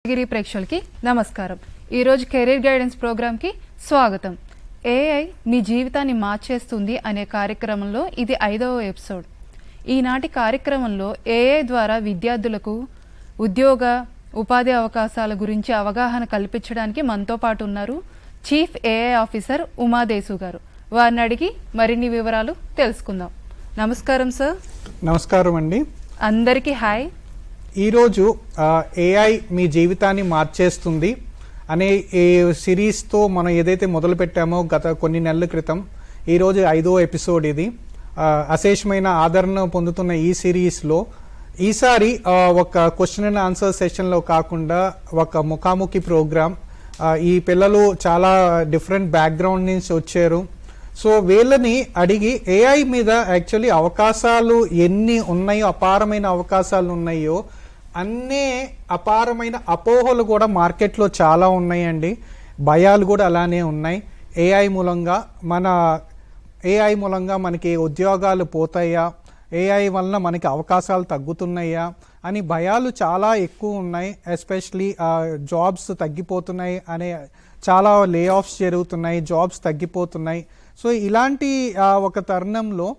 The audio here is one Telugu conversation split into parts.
గిరి ప్రేక్షకులకి నమస్కారం. ఈరోజు కెరీర్ గైడెన్స్ ప్రోగ్రామ్కి స్వాగతం. ఏఐ మీ జీవితాన్ని మార్చేస్తుంది అనే కార్యక్రమంలో ఇది 5వ ఎపిసోడ్. ఈనాటి కార్యక్రమంలో ఏఐ ద్వారా విద్యార్థులకు ఉద్యోగ ఉపాధి అవకాశాల గురించి అవగాహన కల్పించడానికి మనతో పాటు ఉన్నారు చీఫ్ ఏఐ ఆఫీసర్ ఉమాదేశు గారు. వారిని అడిగి మరిన్ని వివరాలు తెలుసుకుందాం. నమస్కారం సార్. నమస్కారం అండి. అందరికీ హాయ్. ఈరోజు ఏఐ మీ జీవితాన్ని మార్చేస్తుంది అనే ఈ సిరీస్తో మనం ఏదైతే మొదలు పెట్టామో గత కొన్ని నెలల క్రితం, ఈరోజు 5వ ఎపిసోడ్ ఇది. అశేషమైన ఆదరణ పొందుతున్న ఈ సిరీస్లో ఈసారి ఒక క్వశ్చన్ అండ్ ఆన్సర్ సెషన్లో కాకుండా ఒక ముఖాముఖి ప్రోగ్రామ్. ఈ పిల్లలు చాలా డిఫరెంట్ బ్యాక్గ్రౌండ్ నుంచి వచ్చారు. సో వీళ్ళని అడిగి ఏఐ మీద యాక్చువల్లీ అవకాశాలు ఎన్ని ఉన్నాయో, అపారమైన అవకాశాలు ఉన్నాయో అన్నీ అపారమైన అపోహలు కూడా మార్కెట్లో చాలా ఉన్నాయండి. భయాలు కూడా అలానే ఉన్నాయి. ఏఐ మూలంగా మనకి ఉద్యోగాలు పోతాయా, ఏఐ వలన మనకి అవకాశాలు తగ్గుతున్నాయా అని భయాలు చాలా ఎక్కువ ఉన్నాయి. ఎస్పెషలీ జాబ్స్ తగ్గిపోతున్నాయి అనే చాలా లే ఆఫ్స్ జరుగుతున్నాయి, జాబ్స్ తగ్గిపోతున్నాయి. సో ఇలాంటి ఒక తరుణంలో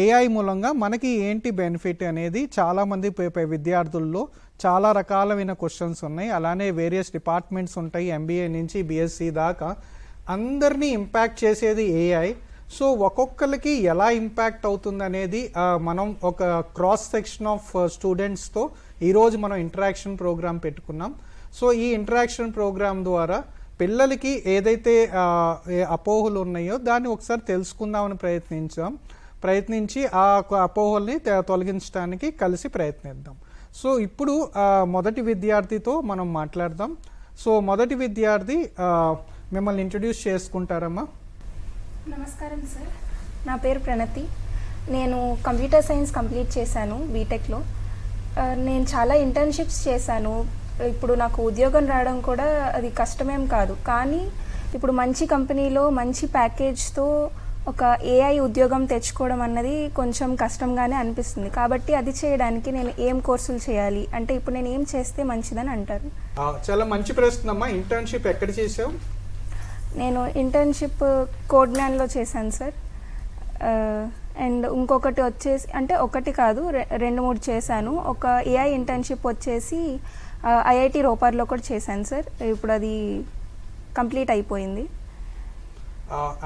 ఏఐ మూలంగా మనకి ఏంటి బెనిఫిట్ అనేది చాలామంది విద్యార్థుల్లో చాలా రకాలైన క్వశ్చన్స్ ఉన్నాయి. అలానే వేరియస్ డిపార్ట్మెంట్స్ ఉంటాయి, ఎంబీఏ నుంచి బిఎస్సి దాకా అందరినీ ఇంపాక్ట్ చేసేది ఏఐ. సో ఒక్కొక్కరికి ఎలా ఇంపాక్ట్ అవుతుంది అనేది మనం ఒక క్రాస్ సెక్షన్ ఆఫ్ స్టూడెంట్స్తో ఈరోజు మనం ఇంటరాక్షన్ ప్రోగ్రామ్ పెట్టుకున్నాం. సో ఈ ఇంటరాక్షన్ ప్రోగ్రామ్ ద్వారా పిల్లలకి ఏదైతే అపోహలు ఉన్నాయో దాన్ని ఒకసారి తెలుసుకుందామని ప్రయత్నించి ఆ అపోహల్ని తొలగించడానికి కలిసి ప్రయత్నిద్దాం. సో ఇప్పుడు మొదటి విద్యార్థితో మనం మాట్లాడదాం. సో మొదటి విద్యార్థి మిమ్మల్ని ఇంట్రడ్యూస్ చేసుకుంటారమ్మా. నమస్కారం సార్, నా పేరు ప్రణతి. నేను కంప్యూటర్ సైన్స్ కంప్లీట్ చేశాను బీటెక్లో. నేను చాలా ఇంటర్న్షిప్స్ చేశాను. ఇప్పుడు నాకు ఉద్యోగం రావడం కూడా అది కష్టమేం కాదు, కానీ ఇప్పుడు మంచి కంపెనీలో మంచి ప్యాకేజ్తో ఒక ఏఐ ఉద్యోగం తెచ్చుకోవడం అన్నది కొంచెం కష్టంగానే అనిపిస్తుంది. కాబట్టి అది చేయడానికి నేను ఏం కోర్సులు చేయాలి అంటే ఇప్పుడు నేను ఏం చేస్తే మంచిదని అంటారు? చాలా మంచి ప్రశ్న అమ్మా. ఇంటర్న్షిప్ ఎక్కడ చేసావు? నేను ఇంటర్న్షిప్ కోడ్మ్యాన్లో చేశాను సార్. అండ్ ఇంకొకటి వచ్చేసి అంటే ఒకటి కాదు 2-3 చేశాను. ఒక ఏఐ ఇంటర్న్షిప్ వచ్చేసి ఐఐటి రోపర్లో కూడా చేశాను సార్. ఇప్పుడు అది కంప్లీట్ అయిపోయింది.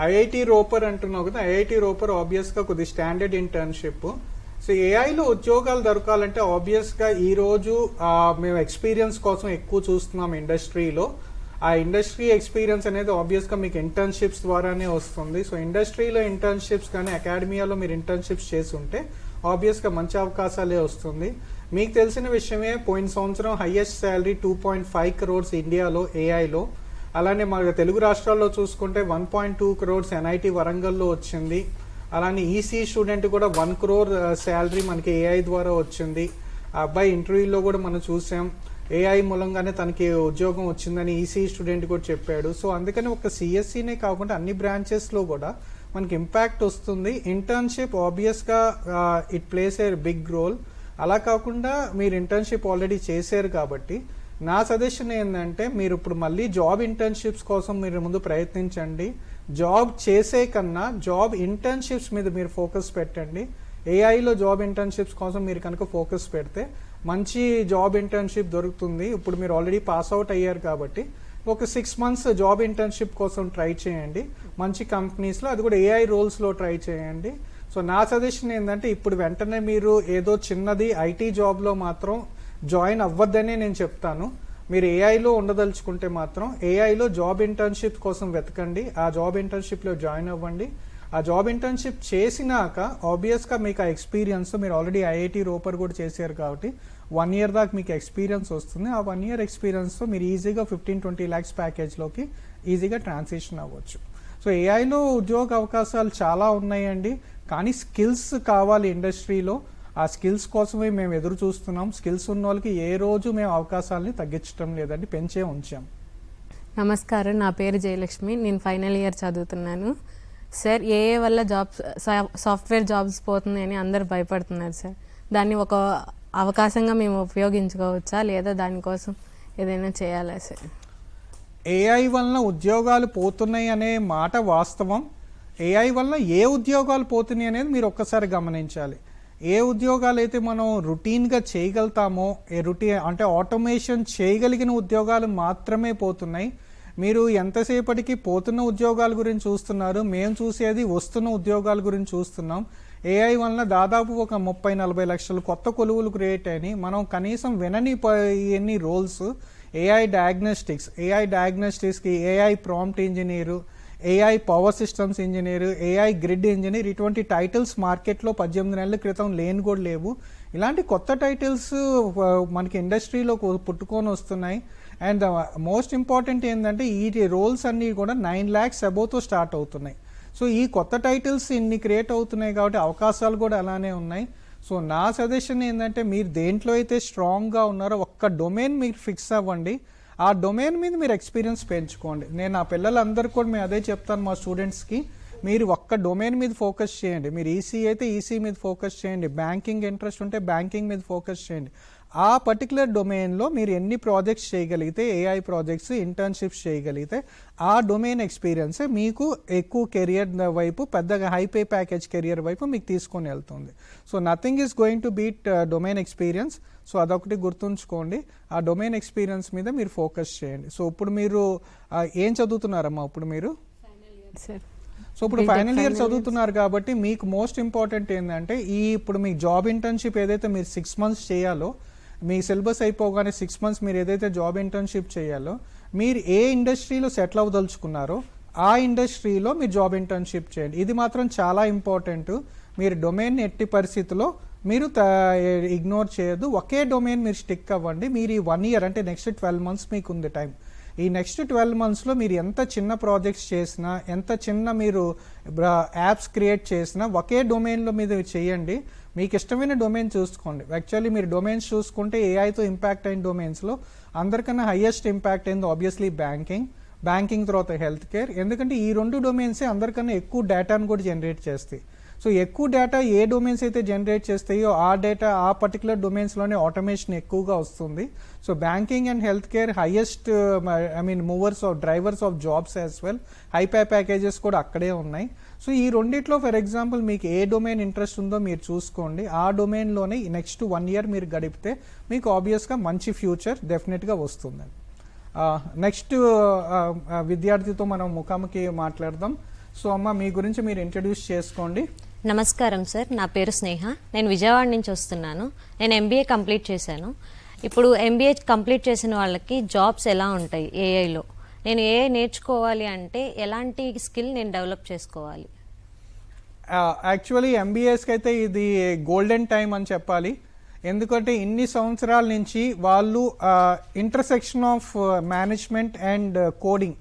ఐఐటి రోపర్ అంటున్నావు కదా, ఐఐటి రోపర్ ఆబ్వియస్గా కొద్ది స్టాండర్డ్ ఇంటర్న్షిప్. సో ఏఐలో ఉద్యోగాలు దొరకాలంటే ఆబ్వియస్గా ఈరోజు మేము ఎక్స్పీరియన్స్ కోసం ఎక్కువ చూస్తున్నాం ఇండస్ట్రీలో. ఆ ఇండస్ట్రీ ఎక్స్పీరియన్స్ అనేది ఆబ్వియస్గా మీకు ఇంటర్న్షిప్స్ ద్వారానే వస్తుంది. సో ఇండస్ట్రీలో ఇంటర్న్షిప్స్ కానీ అకాడమియాలో మీరు ఇంటర్న్షిప్స్ చేస్తుంటే ఆబ్వియస్గా మంచి అవకాశాలే వస్తుంది. మీకు తెలిసిన విషయమే, పోయిన సంవత్సరం హైయెస్ట్ శాలరీ 2.5 crores ఇండియాలో ఏఐలో. అలానే మన తెలుగు రాష్ట్రాల్లో చూసుకుంటే 1.2 crores ఎన్ఐటి వరంగల్లో వచ్చింది. అలానే ఈసీ స్టూడెంట్ కూడా 1 crore శాలరీ మనకి ఏఐ ద్వారా వచ్చింది. ఆ అబ్బాయి ఇంటర్వ్యూలో కూడా మనం చూసాం, ఏఐ మూలంగానే తనకి ఉద్యోగం వచ్చిందని ఈసీ స్టూడెంట్ కూడా చెప్పాడు. సో అందుకని ఒక సిఎస్సినే కాకుండా అన్ని బ్రాంచెస్లో కూడా మనకి ఇంపాక్ట్ వస్తుంది. ఇంటర్న్షిప్ ఆబ్వియస్గా it plays a big role. అలా కాకుండా మీరు ఇంటర్న్షిప్ ఆల్రెడీ చేశారు కాబట్టి నా సజెషన్ ఏంటంటే మీరు ఇప్పుడు మళ్ళీ జాబ్ ఇంటర్న్షిప్స్ కోసం మీరు ముందు ప్రయత్నించండి. జాబ్ చేసే కన్నా జాబ్ ఇంటర్న్షిప్స్ మీద మీరు ఫోకస్ పెట్టండి. ఏఐలో జాబ్ ఇంటర్న్షిప్స్ కోసం మీరు కనుక ఫోకస్ పెడితే మంచి జాబ్ ఇంటర్న్షిప్ దొరుకుతుంది. ఇప్పుడు మీరు ఆల్రెడీ పాస్ అవుట్ అయ్యారు కాబట్టి ఒక 6 months జాబ్ ఇంటర్న్షిప్ కోసం ట్రై చేయండి మంచి కంపెనీస్లో, అది కూడా ఏఐ రోల్స్లో ట్రై చేయండి. సో నా సజెషన్ ఏంటంటే ఇప్పుడు వెంటనే మీరు ఏదో చిన్నది ఐటీ జాబ్లో మాత్రం జాయిన్ అవ్వద్దనే నేను చెప్తాను. మీరు ఏఐలో ఉండదలుచుకుంటే మాత్రం ఏఐలో జాబ్ ఇంటర్న్షిప్ కోసం వెతకండి, ఆ జాబ్ ఇంటర్న్షిప్లో జాయిన్ అవ్వండి. ఆ జాబ్ ఇంటర్న్షిప్ చేసినాక ఆబ్వియస్గా మీకు ఆ ఎక్స్పీరియన్స్, మీరు ఆల్రెడీ ఐఐటి రోపర్ కూడా చేశారు కాబట్టి 1 year దాకా మీకు ఎక్స్పీరియన్స్ వస్తుంది. ఆ 1 year ఎక్స్పీరియన్స్తో మీరు ఈజీగా 15-20 lakhs ప్యాకేజ్లోకి ఈజీగా ట్రాన్సిషన్ అవ్వచ్చు. సో ఏఐలో ఉద్యోగ అవకాశాలు చాలా ఉన్నాయండి, కానీ స్కిల్స్ కావాలి ఇండస్ట్రీలో. ఆ స్కిల్స్ కోసమే మేము ఎదురు చూస్తున్నాం. స్కిల్స్ ఉన్న వాళ్ళకి ఏ రోజు మేము అవకాశాలని తగ్గించడం లేదండి, పెంచే ఉంచాం. నమస్కారం, నా పేరు జయలక్ష్మి. నేను ఫైనల్ ఇయర్ చదువుతున్నాను. సార్, ఏఏ వల్ల సాఫ్ట్వేర్ జాబ్స్ పోతున్నాయని అందరు భయపడుతున్నారు సార్. దాన్ని ఒక అవకాశంగా మేము ఉపయోగించుకోవచ్చా, లేదా దానికోసం ఏదైనా చేయాలా సార్? ఏఐ వలన ఉద్యోగాలు పోతున్నాయి అనే మాట వాస్తవం. ఏఐ వలన ఏ ఉద్యోగాలు పోతున్నాయి అనేది మీరు ఒక్కసారి గమనించాలి. ఏ ఉద్యోగాలు అయితే మనం రొటీన్గా చేయగలుగుతామో, అంటే ఆటోమేషన్ చేయగలిగిన ఉద్యోగాలు మాత్రమే పోతున్నాయి. మీరు ఎంతసేపటికి పోతున్న ఉద్యోగాల గురించి చూస్తున్నారు, మేము చూసేది వస్తున్న ఉద్యోగాల గురించి చూస్తున్నాం. ఏఐ వలన దాదాపు ఒక 30-40 లక్షల కొత్త కొలువులు క్రియేట్ అయినాయి. మనం కనీసం వినని ఎన్ని రోల్స్, ఏఐ డయాగ్నోస్టిక్స్కి AI prompt engineer, AI power systems engineer, AI grid engineer, ఇటువంటి టైటిల్స్ మార్కెట్లో 18 నెలల క్రితం లేని కూడా లేవు. ఇలాంటి కొత్త టైటిల్స్ మనకి ఇండస్ట్రీలో పుట్టుకొని వస్తున్నాయి. అండ్ మోస్ట్ ఇంపార్టెంట్ ఏంటంటే ఈ రోల్స్ అన్నీ కూడా 9 lakhs అబోవ్తో స్టార్ట్ అవుతున్నాయి. సో ఈ కొత్త టైటిల్స్ ఇన్ని క్రియేట్ అవుతున్నాయి కాబట్టి అవకాశాలు కూడా అలానే ఉన్నాయి. సో నా సజెషన్ ఏంటంటే మీరు దేంట్లో అయితే స్ట్రాంగ్గా ఉన్నారో ఒక్క డొమైన్ మీరు ఫిక్స్ అవ్వండి. ఆ డొమైన్ మీద మీరు ఎక్స్పీరియన్స్ పెంచుకోండి. నేను నా పిల్లలందరికీ కూడా మేము అదే చెప్తాను మా స్టూడెంట్స్కి, మీరు ఒక్క డొమైన్ మీద ఫోకస్ చేయండి. మీరు ఈసీ అయితే ఈసీ మీద ఫోకస్ చేయండి, బ్యాంకింగ్ ఇంట్రెస్ట్ ఉంటే బ్యాంకింగ్ మీద ఫోకస్ చేయండి. ఆ పర్టికులర్ డొమైన్లో మీరు ఎన్ని ప్రాజెక్ట్స్ చేయగలిగితే, ఏఐ ప్రాజెక్ట్స్, ఇంటర్న్షిప్స్ చేయగలిగితే ఆ డొమైన్ ఎక్స్పీరియన్సే మీకు ఎక్కువ కెరియర్ వైపు, పెద్దగా హై పే ప్యాకేజ్ కెరియర్ వైపు మీకు తీసుకొని వెళ్తుంది. So nothing is going to beat domain experience. So అదొకటి గుర్తుంచుకోండి. ఆ డొమైన్ ఎక్స్పీరియన్స్ మీద మీరు ఫోకస్ చేయండి. సో ఇప్పుడు మీరు ఏం చదువుతున్నారమ్మా? ఇప్పుడు మీరు సో ఇప్పుడు ఫైనల్ ఇయర్ చదువుతున్నారు కాబట్టి మీకు మోస్ట్ ఇంపార్టెంట్ ఏంటంటే ఇప్పుడు మీ జాబ్ ఇంటర్న్షిప్ ఏదైతే మీరు 6 months చేయాలో, మీ సిలబస్ అయిపోగానే 6 months మీరు ఏదైతే జాబ్ ఇంటర్న్షిప్ చేయాలో, మీరు ఏ ఇండస్ట్రీలో సెటిల్ అవ్వదలుచుకున్నారో ఆ ఇండస్ట్రీలో మీరు జాబ్ ఇంటర్న్షిప్ చేయండి. ఇది మాత్రం చాలా ఇంపార్టెంట్. మీరు డొమైన్ ఎట్టి పరిస్థితిలో మీరు ఇగ్నోర్ చేయొద్దు. ఒకే డొమైన్ మీరు స్టిక్ అవ్వండి. మీరు ఈ 1 year అంటే నెక్స్ట్ 12 months మీకు ఉంది టైం. ఈ నెక్స్ట్ 12 monthsలో మీరు ఎంత చిన్న ప్రాజెక్ట్స్ చేసినా, ఎంత చిన్న మీరు యాప్స్ క్రియేట్ చేసినా ఒకే డొమైన్లో మీద చేయండి. మీకు ఇష్టమైన డొమైన్ చూసుకోండి. యాక్చువల్లీ మీరు డొమైన్స్ చూసుకుంటే ఏఐతో ఇంపాక్ట్ అయిన డొమైన్స్లో అందరికన్నా హైయెస్ట్ ఇంపాక్ట్ అయింది ఆబ్వియస్లీ బ్యాంకింగ్ తర్వాత హెల్త్ కేర్. ఎందుకంటే ఈ 2 డొమైన్సే అందరికన్నా ఎక్కువ డేటాను కూడా జనరేట్ చేస్తాయి. సో ఎక్కువ డేటా ఏ డొమైన్స్ అయితే జనరేట్ చేస్తాయో ఆ డేటా ఆ పర్టికులర్ డొమైన్స్లోనే ఆటోమేషన్ ఎక్కువగా వస్తుంది. So banking and health care highest movers of drivers of jobs as well. High pay packages కూడా అక్కడే ఉన్నాయి. సో ఈ రెండిట్లో ఫర్ ఎగ్జాంపుల్ మీకు ఏ డొమైన్ ఇంట్రెస్ట్ ఉందో మీరు చూసుకోండి. ఆ డొమైన్లోనే నెక్స్ట్ 1 year మీరు గడిపితే మీకు ఆబ్వియస్గా మంచి ఫ్యూచర్ డెఫినెట్గా వస్తుందండి. నెక్స్ట్ విద్యార్థితో మనం ముఖాముఖి మాట్లాడదాం. సో అమ్మ, మీ గురించి మీరు ఇంట్రడ్యూస్ చేసుకోండి. నమస్కారం సార్, నా పేరు స్నేహ. నేను విజయవాడ నుంచి వస్తున్నాను. నేను ఎంబీఏ కంప్లీట్ చేశాను. ఇప్పుడు ఎంబీఏ కంప్లీట్ చేసిన వాళ్ళకి జాబ్స్ ఎలా ఉంటాయి ఏఐలో? నేను ఏఐ నేర్చుకోవాలి అంటే ఎలాంటి స్కిల్ నేను డెవలప్ చేసుకోవాలి? యాక్చువల్లీ ఎంబీఏస్కి అయితే ఇది గోల్డెన్ టైం అని చెప్పాలి. ఎందుకంటే ఇన్ని సంవత్సరాల నుంచి వాళ్ళు intersection of management and coding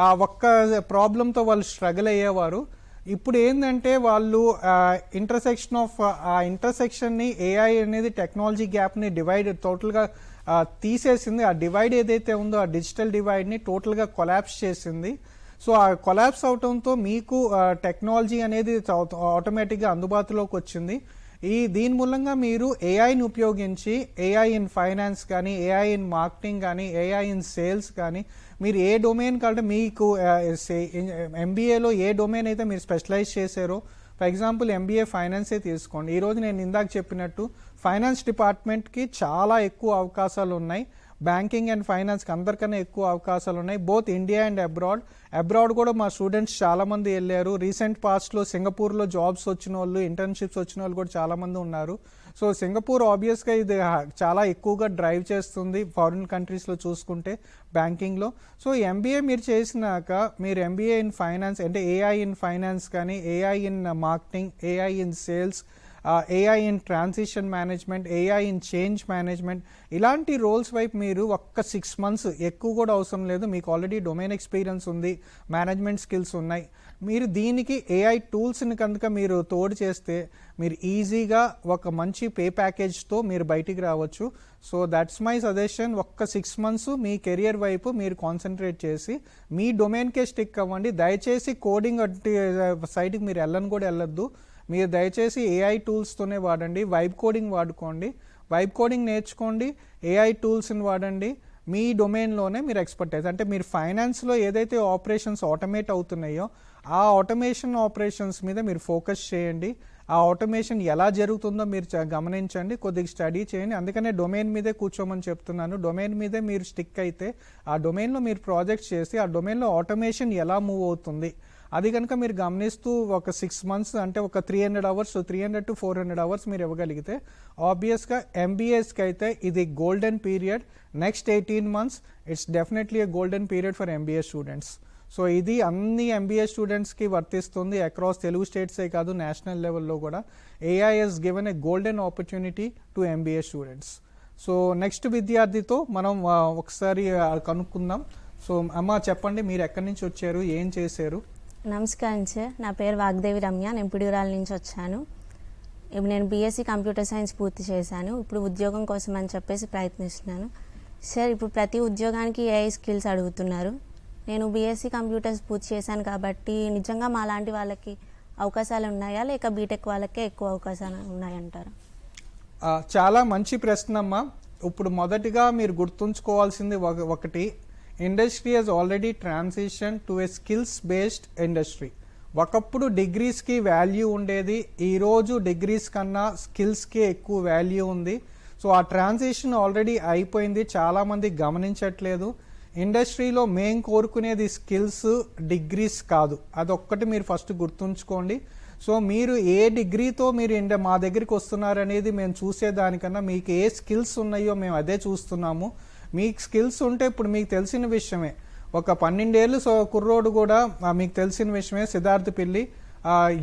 ఆ ఒక్క ప్రాబ్లంతో వాళ్ళు స్ట్రగుల్ అయ్యేవారు. ఇప్పుడు ఏంటంటే వాళ్ళు ఇంటర్సెక్షన్ని ఏఐ అనేది టెక్నాలజీ గ్యాప్ని టోటల్గా తీసేసింది. ఆ డివైడ్ ఏదైతే ఉందో ఆ డిజిటల్ డివైడ్ని టోటల్గా కొలాప్స్ చేసింది. సో ఆ కొలాప్స్ అవటంతో మీకు టెక్నాలజీ అనేది ఆటోమేటిక్గా అందుబాటులోకి వచ్చింది. దీని మూలంగా మీరు ఏఐని ఉపయోగించి ఏఐ ఇన్ ఫైనాన్స్ కానీ, ఏఐ ఇన్ మార్కెటింగ్ కానీ, ఏఐ ఇన్ సేల్స్ కానీ, మీరు ఏ డొమైన్ కంటే మీకు ఎంబీఏలో ఏ డొమైన్ అయితే మీరు స్పెషలైజ్ చేశారో, ఫర్ ఎగ్జాంపుల్ ఎంబీఏ ఫైనాన్సే తీసుకోండి. ఈరోజు నేను ఇందాక చెప్పినట్టు ఫైనాన్స్ డిపార్ట్మెంట్కి చాలా ఎక్కువ అవకాశాలు ఉన్నాయి. బ్యాంకింగ్ అండ్ ఫైనాన్స్కి అందరికన్నా ఎక్కువ అవకాశాలు ఉన్నాయి, బోత్ ఇండియా అండ్ అబ్రాడ్ కూడా మా స్టూడెంట్స్ చాలామంది వెళ్ళారు. రీసెంట్ పాస్ట్లో సింగపూర్లో జాబ్స్ వచ్చిన వాళ్ళు, ఇంటర్న్షిప్స్ వచ్చిన వాళ్ళు కూడా చాలామంది ఉన్నారు. సో సింగపూర్ ఆబ్వియస్గా ఇది చాలా ఎక్కువగా డ్రైవ్ చేస్తుంది ఫారిన్ కంట్రీస్లో చూసుకుంటే బ్యాంకింగ్లో. సో ఎంబీఏ మీరు చేసినాక మీరు ఎంబీఏ ఇన్ ఫైనాన్స్ అంటే ఏఐ ఇన్ ఫైనాన్స్ కానీ, AI in marketing, AI in sales, AI in transition management, AI in change management, ఇలాంటి రోల్స్ వైపు మీరు ఒక్క 6 months ఎక్కువ కూడా అవసరం లేదు. మీకు ఆల్రెడీ డొమైన్ ఎక్స్పీరియన్స్ ఉంది, మేనేజ్మెంట్ స్కిల్స్ ఉన్నాయి. మీరు దీనికి ఏఐ టూల్స్ని కనుక మీరు తోడు చేస్తే మీరు ఈజీగా ఒక మంచి పే ప్యాకేజ్తో మీరు బయటికి రావచ్చు. So that's my suggestion. ఒక్క 6 months మీ కెరియర్ వైపు మీరు కాన్సన్ట్రేట్ చేసి మీ డొమైన్కే స్టిక్ అవ్వండి. దయచేసి కోడింగ్ సైడ్కి మీరు వెళ్ళొద్దు. మీరు దయచేసి ఏఐ టూల్స్తోనే వాడండి. వైబ్ కోడింగ్ వాడుకోండి, వైబ్ కోడింగ్ నేర్చుకోండి, ఏఐ టూల్స్ని వాడండి. మీ డొమైన్లోనే మీరు ఎక్స్పర్టైజ్, అంటే మీరు ఫైనాన్స్లో ఏదైతే ఆపరేషన్స్ ఆటోమేట్ అవుతున్నాయో ఆ ఆటోమేషన్ ఆపరేషన్స్ మీద మీరు ఫోకస్ చేయండి. ఆ ఆటోమేషన్ ఎలా జరుగుతుందో మీరు గమనించండి, కొద్దిగా స్టడీ చేయండి. అందుకనే డొమైన్ మీదే కూర్చోమని చెప్తున్నాను. డొమైన్ మీదే మీరు స్టిక్ అయితే ఆ డొమైన్లో మీరు ప్రాజెక్ట్స్ చేసి ఆ డొమైన్లో ఆటోమేషన్ ఎలా మూవ్ అవుతుంది అది కనుక మీరు గమనిస్తూ ఒక 6 months అంటే ఒక 300 hours 300 to 400 hours మీరు ఇవ్వగలిగితే ఆబ్వియస్గా ఎంబీఏస్కి అయితే ఇది golden period. Next 18 months it's definitely a golden period for MBA students. So ఇది అన్ని ఎంబీఏ స్టూడెంట్స్కి వర్తిస్తుంది, అక్రాస్ తెలుగు స్టేట్సే కాదు నేషనల్ లెవెల్లో కూడా. AI has given a golden opportunity to MBA students. So next విద్యార్థితో మనం ఒకసారి కనుక్కుందాం. సో అమ్మ చెప్పండి, మీరు ఎక్కడి నుంచి వచ్చారు, ఏం చేశారు? నమస్కారం సార్, నా పేరు వాగ్దేవి రమ్య, నేను పిడుగురాల నుంచి వచ్చాను. ఇప్పుడు నేను బీఎస్సీ కంప్యూటర్ సైన్స్ పూర్తి చేశాను. ఇప్పుడు ఉద్యోగం కోసం అని చెప్పేసి ప్రయత్నిస్తున్నాను. సార్ ఇప్పుడు ప్రతి ఉద్యోగానికి ఏఐ స్కిల్స్ అడుగుతున్నారు. నేను బీఎస్సీ కంప్యూటర్స్ పూర్తి చేశాను కాబట్టి నిజంగా మా లాంటి వాళ్ళకి అవకాశాలు ఉన్నాయా లేక బీటెక్ వాళ్ళకే ఎక్కువ అవకాశాలు ఉన్నాయంటారా? చాలా మంచి ప్రశ్న అమ్మా. ఇప్పుడు మొదటిగా మీరు గుర్తుంచుకోవాల్సింది ఒకటి, industry has already transition to a skills based industry. ఒకప్పుడు డిగ్రీస్కి వాల్యూ ఉండేది, ఈరోజు డిగ్రీస్ కన్నా స్కిల్స్కి ఎక్కువ వాల్యూ ఉంది. సో ఆ ట్రాన్సిషన్ ఆల్రెడీ అయిపోయింది, చాలామంది గమనించట్లేదు. ఇండస్ట్రీలో మేం కోరుకునేది స్కిల్స్, డిగ్రీస్ కాదు. అదొక్కటి మీరు ఫస్ట్ గుర్తుంచుకోండి. సో మీరు ఏ డిగ్రీతో మీరు మా దగ్గరికి వస్తున్నారనేది మేము చూసేదానికన్నా మీకు ఏ స్కిల్స్ ఉన్నాయో మేము అదే చూస్తున్నాము. మీకు స్కిల్స్ ఉంటే ఇప్పుడు మీకు తెలిసిన విషయమే, ఒక 12 ఏళ్ళు కుర్రోడు కూడా మీకు తెలిసిన విషయమే, సిద్ధార్థ్ పిల్లి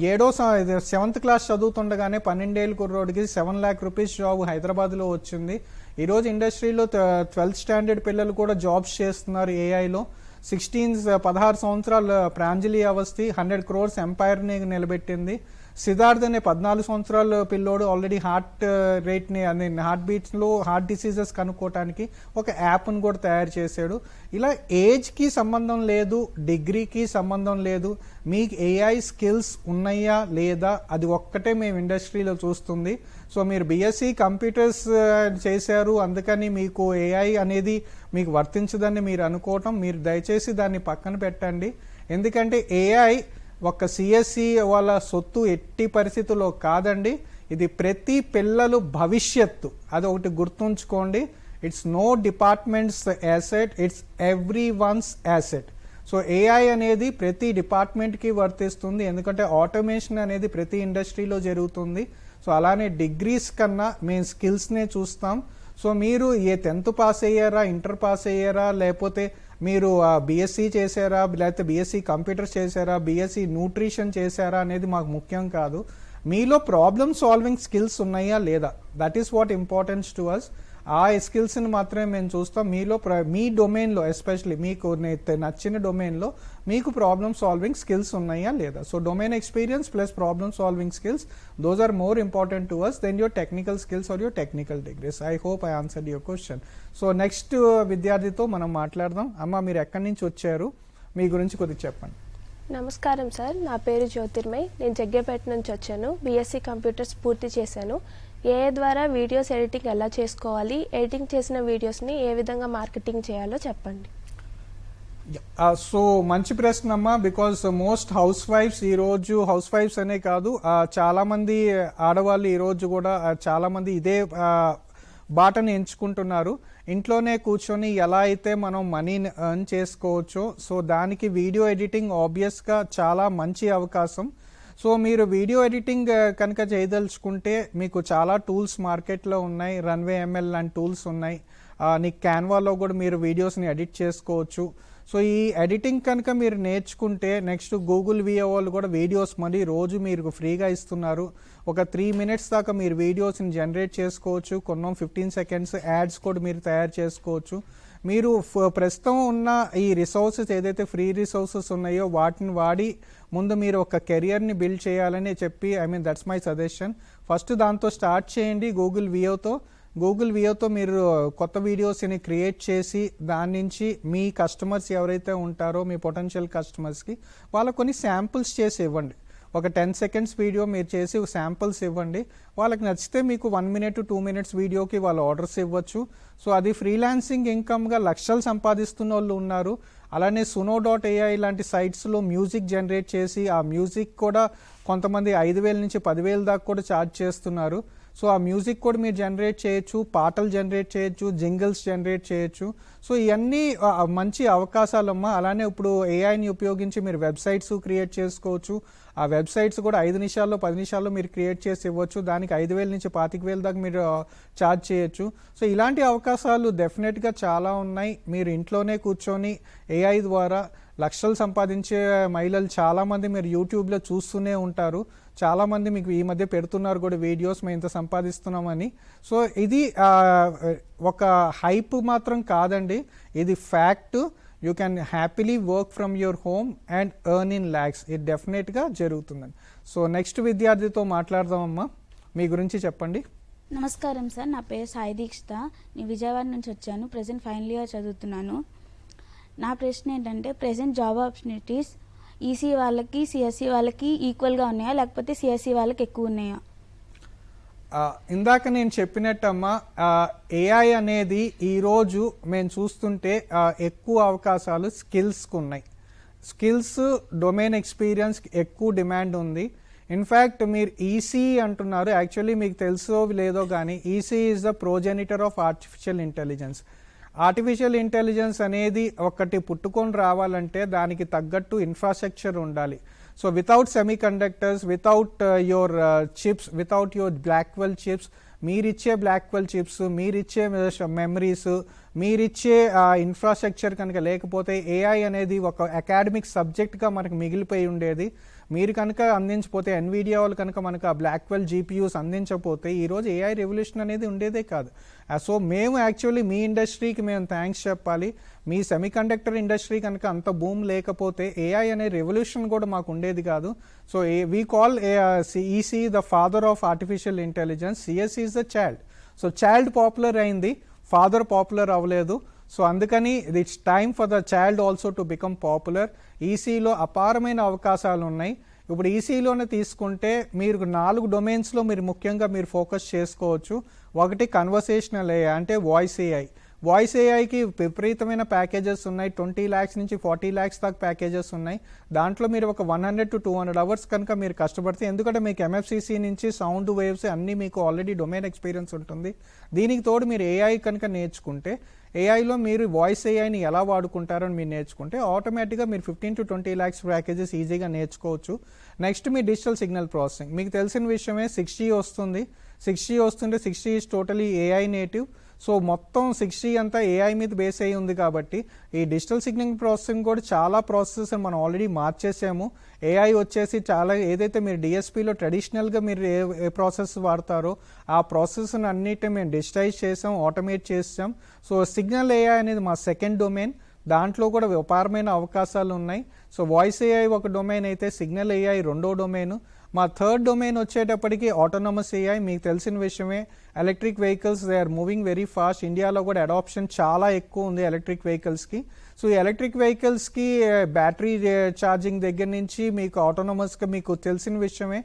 7th క్లాస్ చదువుతుండగానే 12 ఏళ్ళ కుర్రోడికి 7 lakh rupees జాబ్ హైదరాబాద్లో వచ్చింది. ఈరోజు ఇండస్ట్రీలో 12th స్టాండర్డ్ పిల్లలు కూడా జాబ్స్ చేస్తున్నారు ఏఐలో. 16 సంవత్సరాల ప్రాంజలి అవస్థి 100 crores ఎంపైర్ని నిలబెట్టింది. సిద్ధార్థ్ అనే 14 సంవత్సరాల పిల్లోడు ఆల్రెడీ హార్ట్ రేట్ని హార్ట్ బీట్స్లో హార్ట్ డిసీజెస్ కనుక్కోవటానికి ఒక యాప్ను కూడా తయారు చేశాడు. ఇలా ఏజ్కి సంబంధం లేదు, డిగ్రీకి సంబంధం లేదు, మీకు ఏఐ స్కిల్స్ ఉన్నాయా లేదా అది ఒక్కటే మేము ఇండస్ట్రీలో చూస్తుంది. సో మీరు బీఎస్సీ కంప్యూటర్స్ చేశారు అందుకని మీకు ఏఐ అనేది మీకు వర్తించదని మీరు అనుకోవటం, మీరు దయచేసి దాన్ని పక్కన పెట్టండి. ఎందుకంటే ఏఐ ఒక సిఎస్సి వాళ్ళ సొత్తు ఎట్టి పరిస్థితుల్లో కాదండి. ఇది ప్రతి పిల్లలు భవిష్యత్తు, అది ఒకటి గుర్తుంచుకోండి. It's no department's asset, it's everyone's asset. So AI అనేది ప్రతి డిపార్ట్మెంట్కి వర్తిస్తుంది, ఎందుకంటే ఆటోమేషన్ అనేది ప్రతి ఇండస్ట్రీలో జరుగుతుంది. సో అలానే డిగ్రీస్ కన్నా మేము స్కిల్స్నే చూస్తాం. సో మీరు 10th పాస్ అయ్యారా, ఇంటర్ పాస్ అయ్యారా, లేకపోతే మీరు బీఎస్సీ చేశారా, లేకపోతే బీఎస్సీ కంప్యూటర్స్ చేశారా, బీఎస్సీ న్యూట్రిషన్ చేశారా అనేది మాకు ముఖ్యం కాదు. మీలో ప్రాబ్లమ్ సాల్వింగ్ స్కిల్స్ ఉన్నాయా లేదా, that is what importance to us. ఆ స్కిల్స్ని మాత్రమే మేము చూస్తాం. మీలో మీ డొమైన్లో ఎస్పెషల్లీ మీకు నచ్చిన డొమైన్లో మీకు ప్రాబ్లమ్ సాల్వింగ్ స్కిల్స్ ఉన్నాయా లేదా. So domain experience plus problem solving skills, those are more important to us than your technical skills or your technical degrees. I hope I answered your question. So next విద్యార్థితో మనం మాట్లాడదాం. అమ్మ మీరు ఎక్కడి నుంచి వచ్చారు, మీ గురించి కొద్దిగా చెప్పండి. నమస్కారం సార్, నా పేరు జ్యోతిర్మయ్, నేను జగ్గేపేట నుంచి వచ్చాను. బీఎస్సీ కంప్యూటర్స్ పూర్తి చేశాను. ఏఐ ద్వారా వీడియోస్ ఎడిటింగ్ ఎలా చేసుకోవాలి, ఎడిటింగ్ చేసిన వీడియోస్ని ఏ విధంగా మార్కెటింగ్ చేయాలో చెప్పండి. సో మంచి ప్రశ్న అమ్మా, బికాస్ మోస్ట్ హౌస్ వైఫ్స్ ఈరోజు, హౌస్ వైఫ్స్ అనే కాదు చాలామంది ఆడవాళ్ళు ఈరోజు కూడా చాలామంది ఇదే బాటని ఎంచుకుంటున్నారు. ఇంట్లోనే కూర్చొని ఎలా అయితే మనం మనీని ఎర్న్ చేసుకోవచ్చో, సో దానికి వీడియో ఎడిటింగ్ ఆబ్వియస్గా చాలా మంచి అవకాశం. సో మీరు వీడియో ఎడిటింగ్ కనుక చేయదలుచుకుంటే మీకు చాలా టూల్స్ మార్కెట్లో ఉన్నాయి. రన్వే ఎంఎల్ లాంటి టూల్స్ ఉన్నాయి. నీకు క్యాన్వాలో కూడా మీరు వీడియోస్ని ఎడిట్ చేసుకోవచ్చు. సో ఈ ఎడిటింగ్ కనుక మీరు నేర్చుకుంటే నెక్స్ట్ గూగుల్ వియో వాళ్ళు కూడా వీడియోస్ మరి రోజు మీరు ఫ్రీగా ఇస్తున్నారు. ఒక 3 minutes దాకా మీరు వీడియోస్ని జనరేట్ చేసుకోవచ్చు. కొన్న 15 seconds యాడ్స్ కూడా మీరు తయారు చేసుకోవచ్చు. మీరు ప్రస్తుతం ఉన్న ఈ రిసోర్సెస్ ఏదైతే ఫ్రీ రిసోర్సెస్ ఉన్నాయో వాటిని వాడి ముందు మీరు ఒక కెరియర్ని బిల్డ్ చేయాలని చెప్పి దట్స్ మై సజెషన్. ఫస్ట్ దాంతో స్టార్ట్ చేయండి. గూగుల్ వియోతో మీరు కొత్త వీడియోస్ని క్రియేట్ చేసి దాని నుంచి మీ కస్టమర్స్ ఎవరైతే ఉంటారో మీ పొటెన్షియల్ కస్టమర్స్కి వాళ్ళకు కొన్ని శాంపుల్స్ చేసి ఇవ్వండి. ఒక 10 సెకండ్స్ వీడియో మీరు చేసి శాంపిల్స్ ఇవ్వండి. వాళ్ళకి నచ్చితే మీకు 1 minute to 2 minutes వీడియోకి వాళ్ళు ఆర్డర్స్ ఇవ్వచ్చు. సో అది ఫ్రీలాన్సింగ్ ఇన్కమ్గా లక్షలు సంపాదిస్తున్న వాళ్ళు ఉన్నారు. అలానే suno.ai లాంటి సైట్స్లో మ్యూజిక్ జనరేట్ చేసి ఆ మ్యూజిక్ కూడా కొంతమంది 5,000 నుంచి 10,000 దాకా కూడా ఛార్జ్ చేస్తున్నారు. సో ఆ మ్యూజిక్ కూడా మీరు జనరేట్ చేయొచ్చు, పాటలు జనరేట్ చేయొచ్చు, జింగిల్స్ జనరేట్ చేయొచ్చు. సో ఇవన్నీ మంచి అవకాశాలమ్మా. అలానే ఇప్పుడు ఏఐని ఉపయోగించి మీరు వెబ్సైట్స్ క్రియేట్ చేసుకోవచ్చు. ఆ వెబ్సైట్స్ కూడా 5 నిమిషాల్లో 10 నిమిషాల్లో మీరు క్రియేట్ చేసి ఇవ్వచ్చు. దానికి 5,000 నుంచి 25,000 దాకా మీరు ఛార్జ్ చేయొచ్చు. సో ఇలాంటి అవకాశాలు డెఫినెట్గా చాలా ఉన్నాయి. మీరు ఇంట్లోనే కూర్చొని ఏఐ ద్వారా లక్షలు సంపాదించే మహిళలు చాలామంది మీరు యూట్యూబ్లో చూస్తూనే ఉంటారు. చాలామంది మీకు ఈ మధ్య పెడుతున్నారు కూడా వీడియోస్, మేము ఇంత సంపాదిస్తున్నామని. సో ఇది ఒక హైప్ మాత్రం కాదండి, ఇది fact. You can happily work from your home and earn in lakhs. ఇది డెఫినెట్గా జరుగుతుందండి. సో నెక్స్ట్ విద్యార్థితో మాట్లాడదామమ్మా, మీ గురించి చెప్పండి. నమస్కారం సార్, నా పేరు సాయి దీక్షిత. నేను విజయవాడ నుంచి వచ్చాను. ప్రజెంట్ ఫైనల్ ఇయర్ చదువుతున్నాను. నా ప్రశ్న ఏంటంటే, ప్రజెంట్ జాబ్ ఆపర్చునిటీస్ ఈసీ వాళ్ళకి సిఎస్సి వాళ్ళకి ఈక్వల్గా ఉన్నాయా, లేకపోతే సిఎస్సి వాళ్ళకి ఎక్కువ ఉన్నాయా? ఇందాక నేను చెప్పినట్టమ్మా, ఏఐ అనేది ఈరోజు మేము చూస్తుంటే ఎక్కువ అవకాశాలు స్కిల్స్కి ఉన్నాయి. స్కిల్స్, డొమైన్ ఎక్స్పీరియన్స్ ఎక్కువ డిమాండ్ ఉంది. ఇన్ఫ్యాక్ట్ మీరు ఈసీ అంటున్నారు, యాక్చువల్లీ మీకు తెలుసో లేదో కానీ EC is the progenitor of artificial intelligence. Artificial intelligence అనేది ఒకటి పుట్టుకొని రావాలంటే దానికి తగ్గట్టు ఇన్ఫ్రాస్ట్రక్చర్ ఉండాలి. So without semi conductors, without your chips, without your Blackwell chips, మీరిచ్చే బ్లాక్వెల్ చిప్స్, మీరిచ్చే మెమరీస్, మీరిచ్చే ఇన్ఫ్రాస్ట్రక్చర్ కనుక లేకపోతే ఏఐ అనేది ఒక అకాడమిక్ సబ్జెక్ట్గా మనకు మిగిలిపోయి ఉండేది. మీరు కనుక అందించకపోతే, ఎన్విడియా వాళ్ళు కనుక మనకు ఆ బ్లాక్వెల్ జీపీయూస్ అందించకపోతే ఈరోజు ఏఐ రెవల్యూషన్ అనేది ఉండేదే కాదు. సో మేము యాక్చువల్లీ మీ ఇండస్ట్రీకి మేము థ్యాంక్స్ చెప్పాలి. మీ సెమీకండక్టర్ ఇండస్ట్రీ కనుక అంత బూమ్ లేకపోతే ఏఐ అనే రెవల్యూషన్ కూడా మాకు ఉండేది కాదు. So we call EC the father of artificial intelligence, CSE is the child. So child popular అయింది, ఫాదర్ పాపులర్ అవ్వలేదు. సో అందుకని it's time for the child also to become popular. ఈసీలో అపారమైన అవకాశాలు ఉన్నాయి. ఇప్పుడు ఈసీలోనే తీసుకుంటే మీరు 4 డొమైన్స్లో మీరు ముఖ్యంగా మీరు ఫోకస్ చేసుకోవచ్చు. ఒకటి కన్వర్సేషనల్ ఏఐ, అంటే వాయిస్ ఏఐ. వాయిస్ ఏఐకి విపరీతమైన ప్యాకేజెస్ ఉన్నాయి. 20 lakhs నుంచి 40 lakhs దాకా ప్యాకేజెస్ ఉన్నాయి. దాంట్లో మీరు ఒక 100 to 200 hours కనుక మీరు కష్టపడితే, ఎందుకంటే మీకు ఎంఎఫ్సిసి నుంచి సౌండ్ వేవ్స్ అన్నీ మీకు ఆల్రెడీ డొమైన్ ఎక్స్పీరియన్స్ ఉంటుంది. దీనికి తోడు మీరు ఏఐ కనుక నేర్చుకుంటే, ఏఐలో మీరు వాయిస్ ఏఐని ఎలా వాడుకుంటారని మీరు నేర్చుకుంటే ఆటోమేటిక్గా మీరు 15 to 20 lakhs ప్యాకేజెస్ ఈజీగా నేర్చుకోవచ్చు. నెక్స్ట్ మీ డిజిటల్ సిగ్నల్ ప్రాసెసింగ్. మీకు తెలిసిన విషయమే 6G వస్తుంది. 6G వస్తుంటే 6G is totally AI native. So మొత్తం 6G అంతా ఏఐ మీద బేస్ అయ్యి ఉంది కాబట్టి ఈ డిజిటల్ సిగ్నల్ ప్రాసెసింగ్ కూడా చాలా ప్రాసెసెస్ మనం ఆల్రెడీ మార్చేసాము. ఏఐ వచ్చేసి చాలా, ఏదైతే మీరు డిఎస్పీలో ట్రెడిషనల్గా మీరు ఏ ప్రాసెస్ వాడతారో ఆ ప్రాసెస్ని అన్నిటి మేము డిజిటైజ్ చేసాం, ఆటోమేట్ చేసాం. సో సిగ్నల్ ఏఐ అనేది మా సెకండ్ డొమైన్. దాంట్లో కూడా అపారమైన అవకాశాలు ఉన్నాయి. సో వాయిస్ ఏఐ ఒక డొమైన్ అయితే సిగ్నల్ ఏఐ రెండో డొమైన్. మా థర్డ్ డొమైన్ వచ్చేటప్పటికి ఆటోనమస్ ఏఐ. మీకు తెలిసిన విషయమే, electric vehicles they are moving very fast. ఇండియాలో కూడా అడాప్షన్ చాలా ఎక్కువ ఉంది ఎలక్ట్రిక్ వెహికల్స్కి. సో ఈ ఎలక్ట్రిక్ వెహికల్స్కి బ్యాటరీ ఛార్జింగ్ దగ్గర నుంచి మీకు ఆటోనమస్గా మీకు తెలిసిన విషయమే.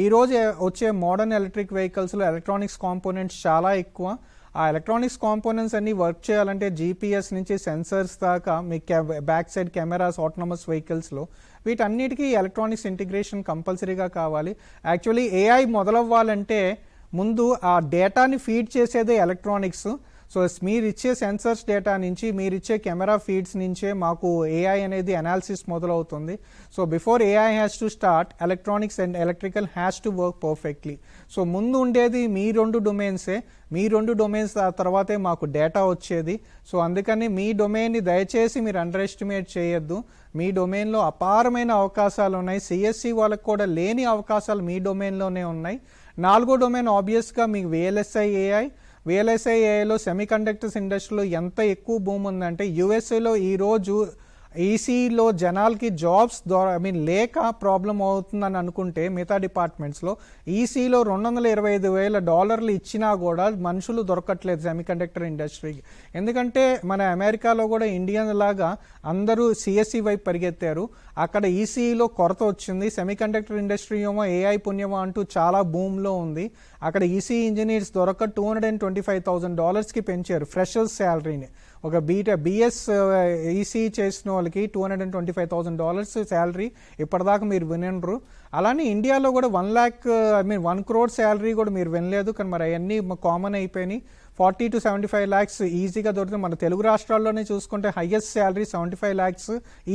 ఈరోజు వచ్చే మోడర్న్ ఎలక్ట్రిక్ వెహికల్స్లో ఎలక్ట్రానిక్స్ కాంపోనెంట్స్ చాలా ఎక్కువ. ఆ ఎలక్ట్రానిక్స్ కాంపోనెంట్స్ అన్ని వర్క్ చేయాలంటే జీపీఎస్ నుంచి సెన్సర్స్ దాకా మీ బ్యాక్ సైడ్ కెమెరాస్ ఆటోనమస్ వెహికల్స్లో వీటన్నిటికీ ఎలక్ట్రానిక్స్ ఇంటిగ్రేషన్ కంపల్సరీగా కావాలి. యాక్చువల్లీ ఏఐ మొదలవ్వాలంటే ముందు ఆ డేటాని ఫీడ్ చేసేదే ఎలక్ట్రానిక్స్. సో మీరు ఇచ్చే సెన్సర్స్ డేటా నుంచి, మీరు ఇచ్చే కెమెరా ఫీడ్స్ నుంచే మాకు ఏఐ అనేది అనాలిసిస్ మొదలవుతుంది. So before AI has to start, electronics and electrical has to work perfectly. So ముందు ఉండేది మీ 2 డొమైన్సే. మీ 2 డొమైన్స్ తర్వాతే మాకు డేటా వచ్చేది. సో అందుకని మీ డొమైన్ని దయచేసి మీరు అండర్ ఎస్టిమేట్ చేయొద్దు. మీ డొమైన్లో అపారమైన అవకాశాలు ఉన్నాయి. సిఎస్సి వాళ్ళకు కూడా లేని అవకాశాలు మీ డొమైన్లోనే ఉన్నాయి. 4వ డొమైన్ ఆబ్వియస్గా మీకు విఎల్ఎస్ఐ ఏఐ. విఎల్ఎస్ఐ ఏఐలో సెమీకండక్టర్స్ ఇండస్ట్రీలో ఎంత ఎక్కువ భూమి ఉందంటే యుఎస్ఏలో ఈరోజు ఈసీలో జనాలకి జాబ్స్ లేక ప్రాబ్లం అవుతుందని అనుకుంటే మిగతా డిపార్ట్మెంట్స్లో ఈసీలో $225,000 ఇచ్చినా కూడా మనుషులు దొరకట్లేదు సెమీకండక్టర్ ఇండస్ట్రీకి. ఎందుకంటే మన అమెరికాలో కూడా ఇండియన్ లాగా అందరూ సిఎస్సి వైపు పరిగెత్తారు. అక్కడ ఈసీలో కొరత వచ్చింది. సెమీకండక్టర్ ఇండస్ట్రీ ఏమో ఏఐ పుణ్యమో అంటూ చాలా బూమ్లో ఉంది. అక్కడ ఈసీ ఇంజనీర్స్ దొరక $225,000కి పెంచారు ఫ్రెషర్స్ శాలరీని. ఒక బిఎస్ ఈసీ చేసిన వాళ్ళకి $225,000 శాలరీ ఇప్పటిదాకా మీరు వినరు. అలానే ఇండియాలో కూడా 1 crore శాలరీ కూడా మీరు వినలేదు. కానీ మరి అవన్నీ కామన్ అయిపోయినాయి. 40 to 75 lakhs ఈజీగా దొరుకుతుంది. మన తెలుగు రాష్ట్రాల్లోనే చూసుకుంటే హైయెస్ట్ శాలరీ 75 lakhs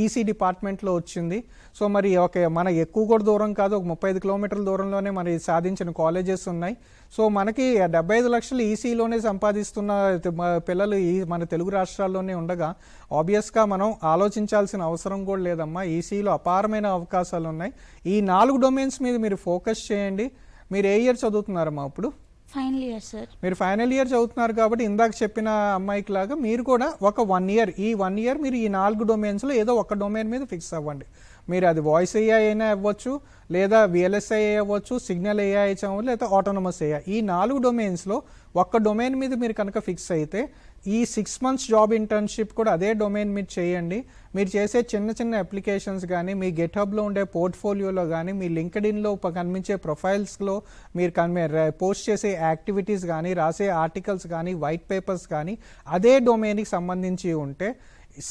ఈసీ డిపార్ట్మెంట్లో వచ్చింది. సో మరి మన ఎక్కువ కూడా దూరం కాదు, ఒక 35 కిలోమీటర్ల దూరంలోనే మరి సాధించిన కాలేజెస్ ఉన్నాయి. సో మనకి 75 లక్షలు ఈసీలోనే సంపాదిస్తున్న పిల్లలు మన తెలుగు రాష్ట్రాల్లోనే ఉండగా ఆబ్వియస్గా మనం ఆలోచించాల్సిన అవసరం కూడా లేదమ్మా. ఈసీలో అపారమైన అవకాశాలు ఉన్నాయి. ఈ 4 డొమైన్స్ మీద మీరు ఫోకస్ చేయండి. మీరు ఏ ఇయర్ చదువుతున్నారమ్మా ఇప్పుడు? Final year sir. మీరు ఫైనల్ ఇయర్ చదువుతున్నారు కాబట్టి ఇందాక చెప్పిన అమ్మాయికి లాగా మీరు కూడా ఒక 1 year, ఈ 1 year మీరు ఈ 4 డొమైన్స్లో ఏదో ఒక డొమైన్ మీద ఫిక్స్ అవ్వండి. మీరు అది వాయిస్ ఏఐ అయినా అవ్వచ్చు, లేదా విఎల్ఎస్ఐ అవ్వచ్చు, సిగ్నల్ ఏఐ అవ్వచ్చు, లేదా ఆటోనమస్ ఏఐ. ఈ 4 డొమైన్స్లో ఒక్క డొమైన్ మీద మీరు కనుక ఫిక్స్ అయితే ఈ 6 months జాబ్ ఇంటర్న్షిప్ కూడా అదే డొమైన్ మీద చేయండి. మీరు చేసే చిన్న చిన్న అప్లికేషన్స్ కానీ, మీ గెట్హబ్లో ఉండే పోర్ట్ఫోలియోలో కానీ, మీ లింక్డ్ఇన్లో కనిపించే ప్రొఫైల్స్లో మీరు పోస్ట్ చేసే యాక్టివిటీస్ కానీ, రాసే ఆర్టికల్స్ కానీ, వైట్ పేపర్స్ కానీ అదే డొమైన్కి సంబంధించి ఉంటే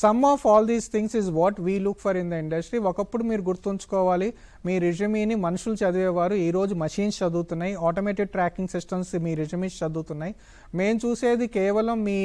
some of all these things is what we look for in the industry. ఒకప్పుడు మీరు గుర్తుంచుకోవాలి, మీ రెజ్యూమీని మనుషులు చదివేవారు, ఈరోజు మషీన్స్ చదువుతున్నాయి. ఆటోమేటెడ్ ట్రాకింగ్ సిస్టమ్స్ మీ రెజ్యూమీస్ చదువుతున్నాయి. మేము చూసేది కేవలం మీ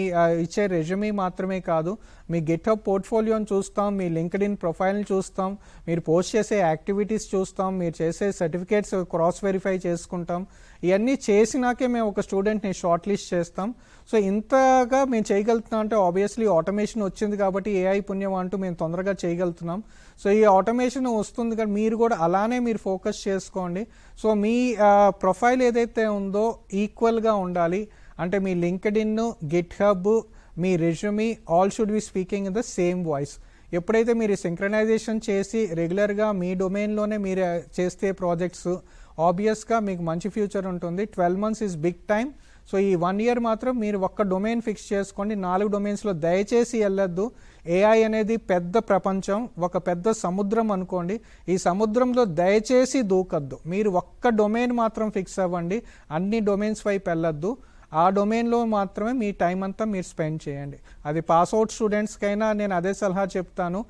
ఇచ్చే రెజ్యూమీ మాత్రమే కాదు, మీ గిట్హబ్ పోర్ట్ఫోలియోని చూస్తాం, మీ లింక్డ్ఇన్ ప్రొఫైల్ని చూస్తాం, మీరు పోస్ట్ చేసే యాక్టివిటీస్ చూస్తాం, మీరు చేసే సర్టిఫికేట్స్ క్రాస్ వెరిఫై చేసుకుంటాం. ఇవన్నీ చేసినాకే మేము ఒక స్టూడెంట్ని షార్ట్ లిస్ట్ చేస్తాం. సో ఇంతగా మేము చేయగలుగుతున్నాం అంటే ఆబ్వియస్లీ ఆటోమేషన్ వచ్చింది కాబట్టి ఏఐ పుణ్యం అంటూ మేము తొందరగా చేయగలుగుతున్నాం. సో ఈ ఆటోమేషన్ వస్తుంది కానీ మీరు కూడా అలానే మీరు ఫోకస్ చేసుకోండి. సో మీ ప్రొఫైల్ ఏదైతే ఉందో ఈక్వల్గా ఉండాలి. అంటే మీ లింక్డ్ఇన్, గిట్హబ్, మీ resume all should be speaking in the same voice. ఎప్పుడైతే మీరు సింక్రనైజేషన్ చేసి రెగ్యులర్గా మీ డొమైన్లోనే మీరు చేస్తే ప్రాజెక్ట్స్ ఆబ్వియస్గా మీకు మంచి ఫ్యూచర్ ఉంటుంది. 12 months is big time. So ఈ 1 year మాత్రం మీరు ఒక్క డొమైన్ ఫిక్స్ చేసుకోండి. 4 డొమైన్స్లో దయచేసి వెళ్ళొద్దు. ఏఐ అనేది పెద్ద ప్రపంచం, ఒక పెద్ద సముద్రం అనుకోండి. ఈ సముద్రంలో దయచేసి దూకద్దు. మీరు ఒక్క డొమైన్ మాత్రం ఫిక్స్ అవ్వండి, అన్ని డొమైన్స్ వైపు వెళ్ళొద్దు. ఆ డొమైన్లో మాత్రమే మీ టైం అంతా మీరు స్పెండ్ చేయండి. అది పాస్అవుట్ స్టూడెంట్స్కైనా నేను అదే సలహా చెప్తాను,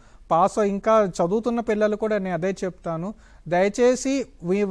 ఇంకా చదువుతున్న పిల్లలు కూడా నేను అదే చెప్తాను. దయచేసి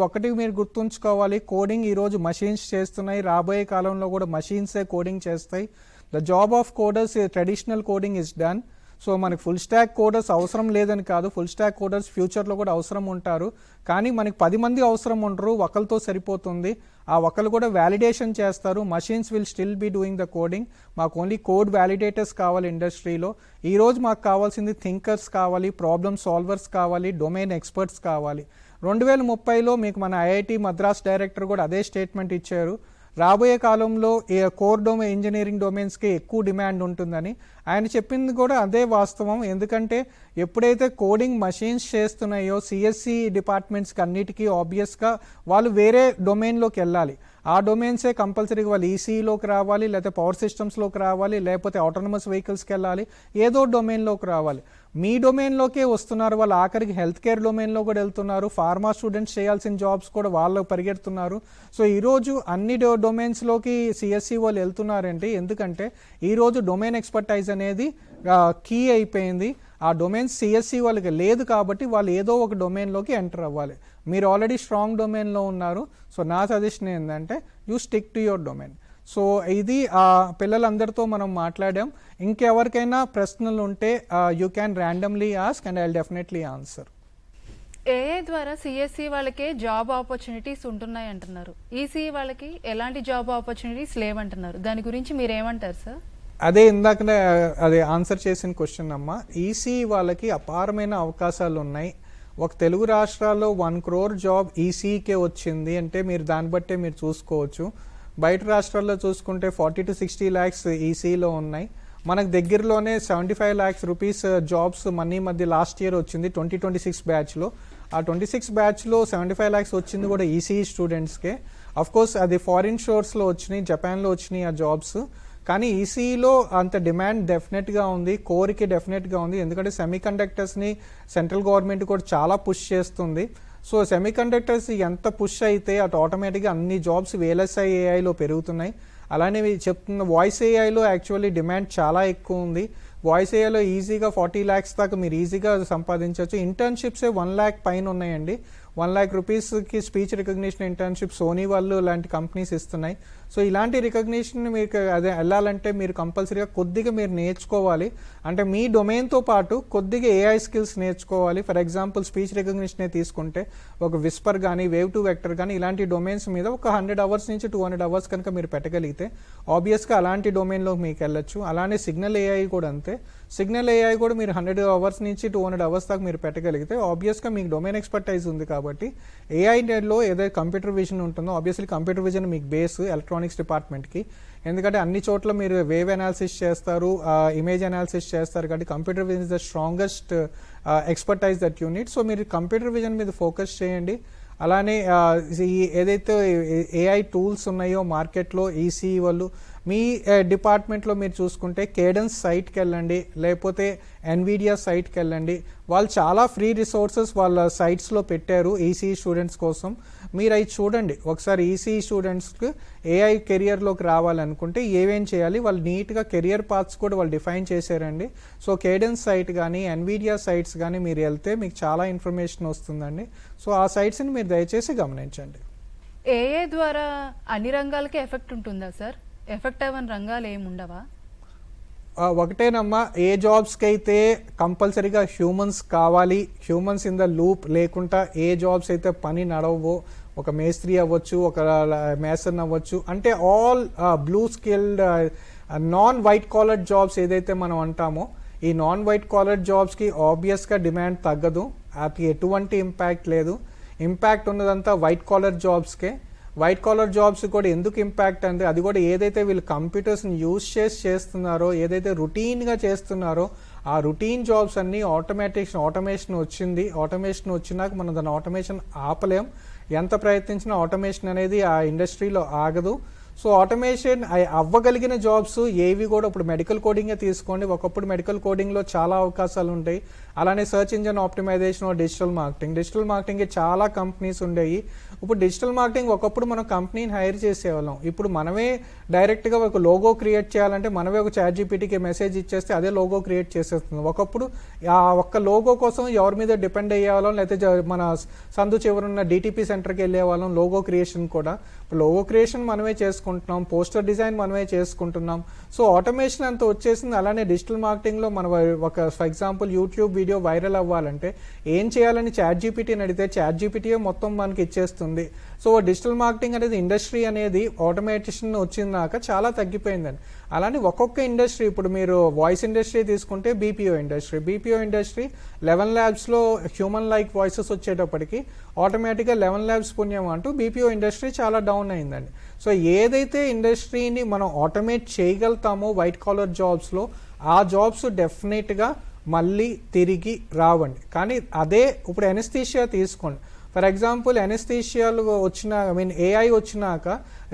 ఒకటి మీరు గుర్తుంచుకోవాలి, కోడింగ్ ఈరోజు మషీన్స్ చేస్తున్నాయి, రాబోయే కాలంలో కూడా మషీన్సే కోడింగ్ చేస్తాయి. The job of coders traditional coding is done. So మనకి ఫుల్ స్టాక్ కోడర్స్ అవసరం లేదని కాదు, ఫుల్ స్టాక్ కోడర్స్ ఫ్యూచర్లో కూడా అవసరం ఉంటారు. కానీ మనకి 10 మంది అవసరం ఉండరు, ఒకరితో సరిపోతుంది. ఆ ఒకరు కూడా వ్యాలిడేషన్ చేస్తారు. Machines will still be doing the coding. మాకు ఓన్లీ కోడ్ వ్యాలిడేటర్స్ కావాలి ఇండస్ట్రీలో. ఈరోజు మాకు కావాల్సింది థింకర్స్ కావాలి, ప్రాబ్లమ్ సాల్వర్స్ కావాలి, డొమైన్ ఎక్స్పర్ట్స్ కావాలి. 2030లో మీకు మన ఐఐటి మద్రాస్ డైరెక్టర్ కూడా అదే స్టేట్మెంట్ ఇచ్చారు. రాబోయే కాలంలో కోర్ డొమైన్ ఇంజనీరింగ్ డొమైన్స్కి ఎక్కువ డిమాండ్ ఉంటుందని. ఆయన చెప్పింది కూడా అదే వాస్తవం. ఎందుకంటే ఎప్పుడైతే కోడింగ్ మషీన్స్ చేస్తున్నాయో సిఎస్సి డిపార్ట్మెంట్స్కి అన్నిటికీ ఆబ్వియస్గా వాళ్ళు వేరే డొమైన్లోకి వెళ్ళాలి. ఆ డొమైన్సే కంపల్సరీగా వాళ్ళు ఈసీలోకి రావాలి, లేకపోతే పవర్ సిస్టమ్స్లోకి రావాలి, లేకపోతే ఆటోనమస్ వెహికల్స్కి వెళ్ళాలి, ఏదో డొమైన్లోకి రావాలి. మీ డొమైన్లోకే వస్తున్నారు వాళ్ళు, ఆఖరికి హెల్త్ కేర్ డొమైన్లో కూడా వెళ్తున్నారు. ఫార్మా స్టూడెంట్స్ చేయాల్సిన జాబ్స్ కూడా వాళ్ళు పరిగెడుతున్నారు. సో ఈరోజు అన్ని డొమైన్స్లోకి సిఎస్సి వాళ్ళు వెళ్తున్నారంటే ఎందుకంటే ఈరోజు డొమైన్ ఎక్స్పర్టైజ్ అనేది కీ అయిపోయింది. ఆ డొమైన్స్ సిఎస్సి వాళ్ళకి లేదు కాబట్టి వాళ్ళు ఏదో ఒక డొమైన్లోకి ఎంటర్ అవ్వాలి. మీరు ఆల్రెడీ స్ట్రాంగ్ డొమైన్లో ఉన్నారు. సో నా సజెషన్ ఏంటంటే you stick to your domain. So ఇది పిల్లలందరితో మనం మాట్లాడాం. ఇంకెవరికైనా ప్రశ్నలు ఉంటే you can randomly ask and I will definitely answer. AI ద్వారా సిఎస్సి వాళ్ళకి జాబ్ ఆపర్చునిటీస్ ఉంటున్నాయి అంటున్నారు, ఈసీఈ వాళ్ళకి ఎలాంటి జాబ్ ఆపర్చునిటీస్ లేవంటున్నారు. దాని గురించి మీరు ఏమంటారు సార్? అదే ఇందాకనే అదే ఆన్సర్ చేసిన క్వశ్చన్ అమ్మా. ఈసీఈ వాళ్ళకి అపారమైన అవకాశాలు ఉన్నాయి. ఒక తెలుగు రాష్ట్రాల్లో 1 crore జాబ్ ఈసీఈకే వచ్చింది అంటే మీరు దాన్ని బట్టే మీరు చూసుకోవచ్చు. బయట రాష్ట్రాల్లో చూసుకుంటే 40 to 60 lakhs ఈసీఈలో ఉన్నాయి. మనకు దగ్గరలోనే 75 lakhs రూపీస్ జాబ్స్ మనీ మధ్య లాస్ట్ ఇయర్ వచ్చింది 2026 బ్యాచ్లో. ఆ 26 బ్యాచ్లో 75 lakhs వచ్చింది కూడా ఈసీఈ స్టూడెంట్స్కే. అఫ్ కోర్స్ అది ఫారిన్ షోర్స్లో వచ్చినాయి, జపాన్లో వచ్చినాయి ఆ జాబ్స్. కానీ ఈసీఈలో అంత డిమాండ్ డెఫినెట్గా ఉంది, కోర్కి డెఫినెట్గా ఉంది. ఎందుకంటే సెమీ కండక్టర్స్ని సెంట్రల్ గవర్నమెంట్ కూడా చాలా పుష్ చేస్తుంది. సో సెమీ కండక్టర్స్ ఎంత పుష్ అయితే అటు ఆటోమేటిక్గా అన్ని జాబ్స్ VLSI ఏఐలో పెరుగుతున్నాయి. అలానే చెప్తున్న వాయిస్ ఏఐలో యాక్చువల్లీ డిమాండ్ చాలా ఎక్కువ ఉంది. వాయిస్ ఏఐలో ఈజీగా 40 lakhs దాకా మీరు ఈజీగా సంపాదించవచ్చు. ఇంటర్న్షిప్సే 1 lakh పైన ఉన్నాయండి. 1 lakh రూపీస్కి స్పీచ్ రికగ్నిషన్ ఇంటర్న్షిప్ సోనీ వాళ్ళు లాంటి కంపెనీస్ ఇస్తున్నాయి. సో ఇలాంటి రికగ్నిషన్ మీకు అదే వెళ్ళాలంటే మీరు కంపల్సరీగా కొద్దిగా మీరు నేర్చుకోవాలి. అంటే మీ డొమైన్తో పాటు కొద్దిగా ఏఐ స్కిల్స్ నేర్చుకోవాలి. ఫర్ ఎగ్జాంపుల్ స్పీచ్ రికగ్నిషనే తీసుకుంటే ఒక విస్పర్ కానీ వేవ్ టు వెక్టర్ కానీ ఇలాంటి డొమైన్స్ మీద ఒక 100 hours నుంచి 200 hours కనుక మీరు పెట్టగలిగితే ఆబ్వియస్గా అలాంటి డొమైన్లో మీకు వెళ్ళొచ్చు. అలానే సిగ్నల్ ఏఐ కూడా అంతే. సిగ్నల్ ఏఐ కూడా మీరు 100 hours నుంచి 200 hours దాకా మీరు పెట్టగలిగితే ఆబ్వియస్గా మీకు డొమైన్ ఎక్స్పర్టైజ్ ఉంది కాబట్టి ఏఐలో ఏదైతే కంప్యూటర్ విజన్ ఉంటుందో ఆబ్వియస్లీ కంప్యూటర్ విజన్ మీకు బేస్ ఎలక్ట్రానిక్స్ డిపార్ట్మెంట్కి. ఎందుకంటే అన్ని చోట్ల మీరు వేవ్ అనాలిసిస్ చేస్తారు, ఇమేజ్ అనాలిసిస్ చేస్తారు కాబట్టి computer vision is the strongest expertise that you need. So మీరు కంప్యూటర్ విజన్ మీద ఫోకస్ చేయండి. అలానే ఏదైతే ఏఐ టూల్స్ ఉన్నాయో మార్కెట్లో ఈసీఈ వాళ్ళు మీ డిపార్ట్మెంట్లో మీరు చూసుకుంటే కేడెన్స్ సైట్కి వెళ్ళండి, లేకపోతే ఎన్విడియా సైట్కి వెళ్ళండి. వాళ్ళు చాలా ఫ్రీ రిసోర్సెస్ వాళ్ళ సైట్స్లో పెట్టారు ఈసీఈ స్టూడెంట్స్ కోసం. మీరు అవి చూడండి ఒకసారి. ఈసీఈ స్టూడెంట్స్కి ఏఐ కెరియర్లోకి రావాలనుకుంటే ఏమేం చేయాలి వాళ్ళు నీట్గా కెరియర్ పాత్స్ కూడా వాళ్ళు డిఫైన్ చేశారండి. సో కేడెన్స్ సైట్ కానీ ఎన్విడియా సైట్స్ కానీ మీరు వెళ్తే మీకు చాలా ఇన్ఫర్మేషన్ వస్తుందండి. సో ఆ సైట్స్ని మీరు దయచేసి గమనించండి. ఏఐ ద్వారా అన్ని రంగాలకి ఎఫెక్ట్ ఉంటుందా సార్? ఎఫెక్ట్ అవ్వని రంగాలు ఏమి ఉండవా? ఒకటేనమ్మా, ఏ జాబ్స్కి అయితే కంపల్సరీగా హ్యూమన్స్ కావాలి, హ్యూమన్స్ ఇన్ ద లూప్ లేకుండా ఏ జాబ్స్ అయితే పని నడవవో, ఒక మేస్త్రి అవ్వచ్చు, ఒక మేసన్ అవ్వచ్చు, అంటే all blue skilled non white collar jobs ఏదైతే మనం అంటామో ఈ నాన్ వైట్ కాలర్ జాబ్స్కి ఆబ్వియస్గా డిమాండ్ తగ్గదు. అది ఎటువంటి ఇంపాక్ట్ లేదు. ఇంపాక్ట్ ఉన్నదంతా వైట్ కాలర్ జాబ్స్కే. వైట్ కాలర్ జాబ్స్ కూడా ఎందుకు ఇంపాక్ట్ అంటే అది కూడా ఏదైతే వీళ్ళు కంప్యూటర్స్ని యూజ్ చేస్తున్నారో, ఏదైతే రొటీన్గా చేస్తున్నారో ఆ రొటీన్ జాబ్స్ అన్నీ ఆటోమేషన్ వచ్చింది. ఆటోమేషన్ వచ్చినాక మనం దాని ఆటోమేషన్ ఆపలేం. ఎంత ప్రయత్నించినా ఆటోమేషన్ అనేది ఆ ఇండస్ట్రీలో ఆగదు. సో ఆటోమేషన్ అవ్వగలిగిన జాబ్స్ ఏవి కూడా ఇప్పుడు మెడికల్ కోడింగే తీసుకోండి. ఒకప్పుడు మెడికల్ కోడింగ్లో చాలా అవకాశాలు ఉంటాయి. అలానే సర్చ్ ఇంజన్ ఆప్టిమైజేషన్, డిజిటల్ మార్కెటింగ్కి చాలా కంపెనీస్ ఉండేవి. ఇప్పుడు డిజిటల్ మార్కెటింగ్ ఒకప్పుడు మనం కంపెనీని హైర్ చేసేవాళ్ళం. ఇప్పుడు మనమే డైరెక్ట్గా ఒక లోగో క్రియేట్ చేయాలంటే మనమే ఒక ChatGPTకి మెసేజ్ ఇచ్చేస్తే అదే లోగో క్రియేట్ చేసేస్తుంది. ఒకప్పుడు ఆ ఒక్క లోగో కోసం ఎవరి మీద డిపెండ్ అయ్యేవాళ్ళం, లేకపోతే మన సందు చివరున్న DTP సెంటర్కి వెళ్ళేవాళ్ళం లోగో క్రియేషన్ కూడా. లోగో క్రియేషన్ మనమే చేసుకుంటున్నాం, పోస్టర్ డిజైన్ మనమే చేసుకుంటున్నాం. సో ఆటోమేషన్ అంతా వచ్చేసింది. అలానే డిజిటల్ మార్కెటింగ్లో మన ఒక for example YouTube video viral అవ్వాలంటే ఏం చేయాలని ChatGPTని అడిగితే ChatGPT మొత్తం మనకి ఇచ్చేస్తుంది. సో డిజిటల్ మార్కెటింగ్ అనేది ఇండస్ట్రీ అనేది ఆటోమేషన్ వచ్చిందాక చాలా తగ్గిపోయిందండి. అలానే ఒక్కొక్క ఇండస్ట్రీ ఇప్పుడు మీరు వాయిస్ ఇండస్ట్రీ తీసుకుంటే BPO ఇండస్ట్రీ 11 labsలో హ్యూమన్ లైక్ వాయిసెస్ వచ్చేటప్పటికి ఆటోమేటిక్గా 11 labs పుణ్యం అంటూ BPO ఇండస్ట్రీ చాలా డౌన్ అయిందండి. సో ఏదైతే ఇండస్ట్రీని మనం ఆటోమేట్ చేయగలుగుతామో వైట్ కాలర్ జాబ్స్లో ఆ జాబ్స్ డెఫినెట్గా మళ్ళీ తిరిగి రావండి. కానీ అదే ఇప్పుడు ఎనస్థీషియా తీసుకోండి. ఫర్ ఎగ్జాంపుల్ ఎనస్థీషియాలు AI వచ్చినాక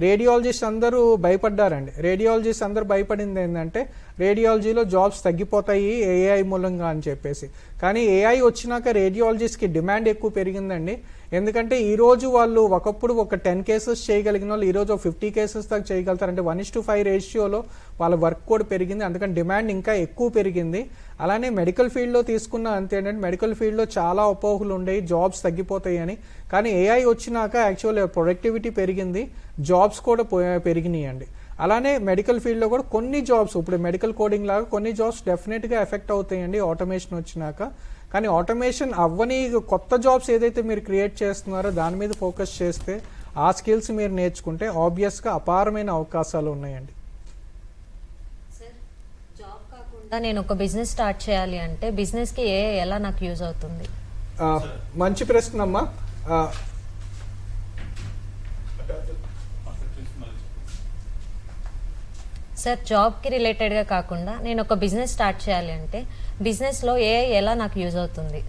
రేడియాలజిస్ట్ అందరూ భయపడ్డారండి. రేడియాలజిస్ట్ అందరూ భయపడింది ఏంటంటే రేడియాలజీలో జాబ్స్ తగ్గిపోతాయి AI మూలంగా అని చెప్పేసి. కానీ AI వచ్చినాక రేడియాలజిస్ట్కి డిమాండ్ ఎక్కువ పెరిగిందండి. ఎందుకంటే ఈరోజు వాళ్ళు ఒకప్పుడు ఒక 10 cases చేయగలిగిన వాళ్ళు ఈరోజు ఒక 50 cases దాకా చేయగలుగుతారు. అంటే 1:5 రేషియోలో వాళ్ళ వర్క్ కూడా పెరిగింది. అందుకని డిమాండ్ ఇంకా ఎక్కువ పెరిగింది. అలానే మెడికల్ ఫీల్డ్లో తీసుకున్న అంతేనండి. మెడికల్ ఫీల్డ్లో చాలా అపోహలు ఉండేవి జాబ్స్ తగ్గిపోతాయి అని. కానీ AI వచ్చినాక యాక్చువల్ ప్రొడక్టివిటీ పెరిగింది, జాబ్స్ కూడా పెరిగినాయి అండి. అలానే మెడికల్ ఫీల్డ్లో కూడా కొన్ని జాబ్స్ ఇప్పుడు మెడికల్ కోడింగ్ లాగా కొన్ని జాబ్స్ డెఫినెట్గా ఎఫెక్ట్ అవుతాయండి ఆటోమేషన్ వచ్చినాక. కానీ ఆటోమేషన్ అవ్వని కొత్త జాబ్స్ ఏదైతే మీరు క్రియేట్ చేస్తున్నారో దాని మీద ఫోకస్ చేస్తే ఆ స్కిల్స్ మీరు నేర్చుకుంటే ఆబ్వియస్గా అపారమైన అవకాశాలు ఉన్నాయండి. జాబ్ కాకుండా నేను ఒక బిజినెస్ స్టార్ట్ చేయాలి అంటే బిజినెస్కి ఎలా నాకు యూజ్ అవుతుంది? మంచి ప్రశ్న అమ్మా. సార్ జాబ్కి రిలేటెడ్గా కాకుండా నేను ఒక బిజినెస్ స్టార్ట్ చేయాలి అంటే బిజినెస్లో ఏఐ ఎలా నాకు యూజ్ అవుతుంది?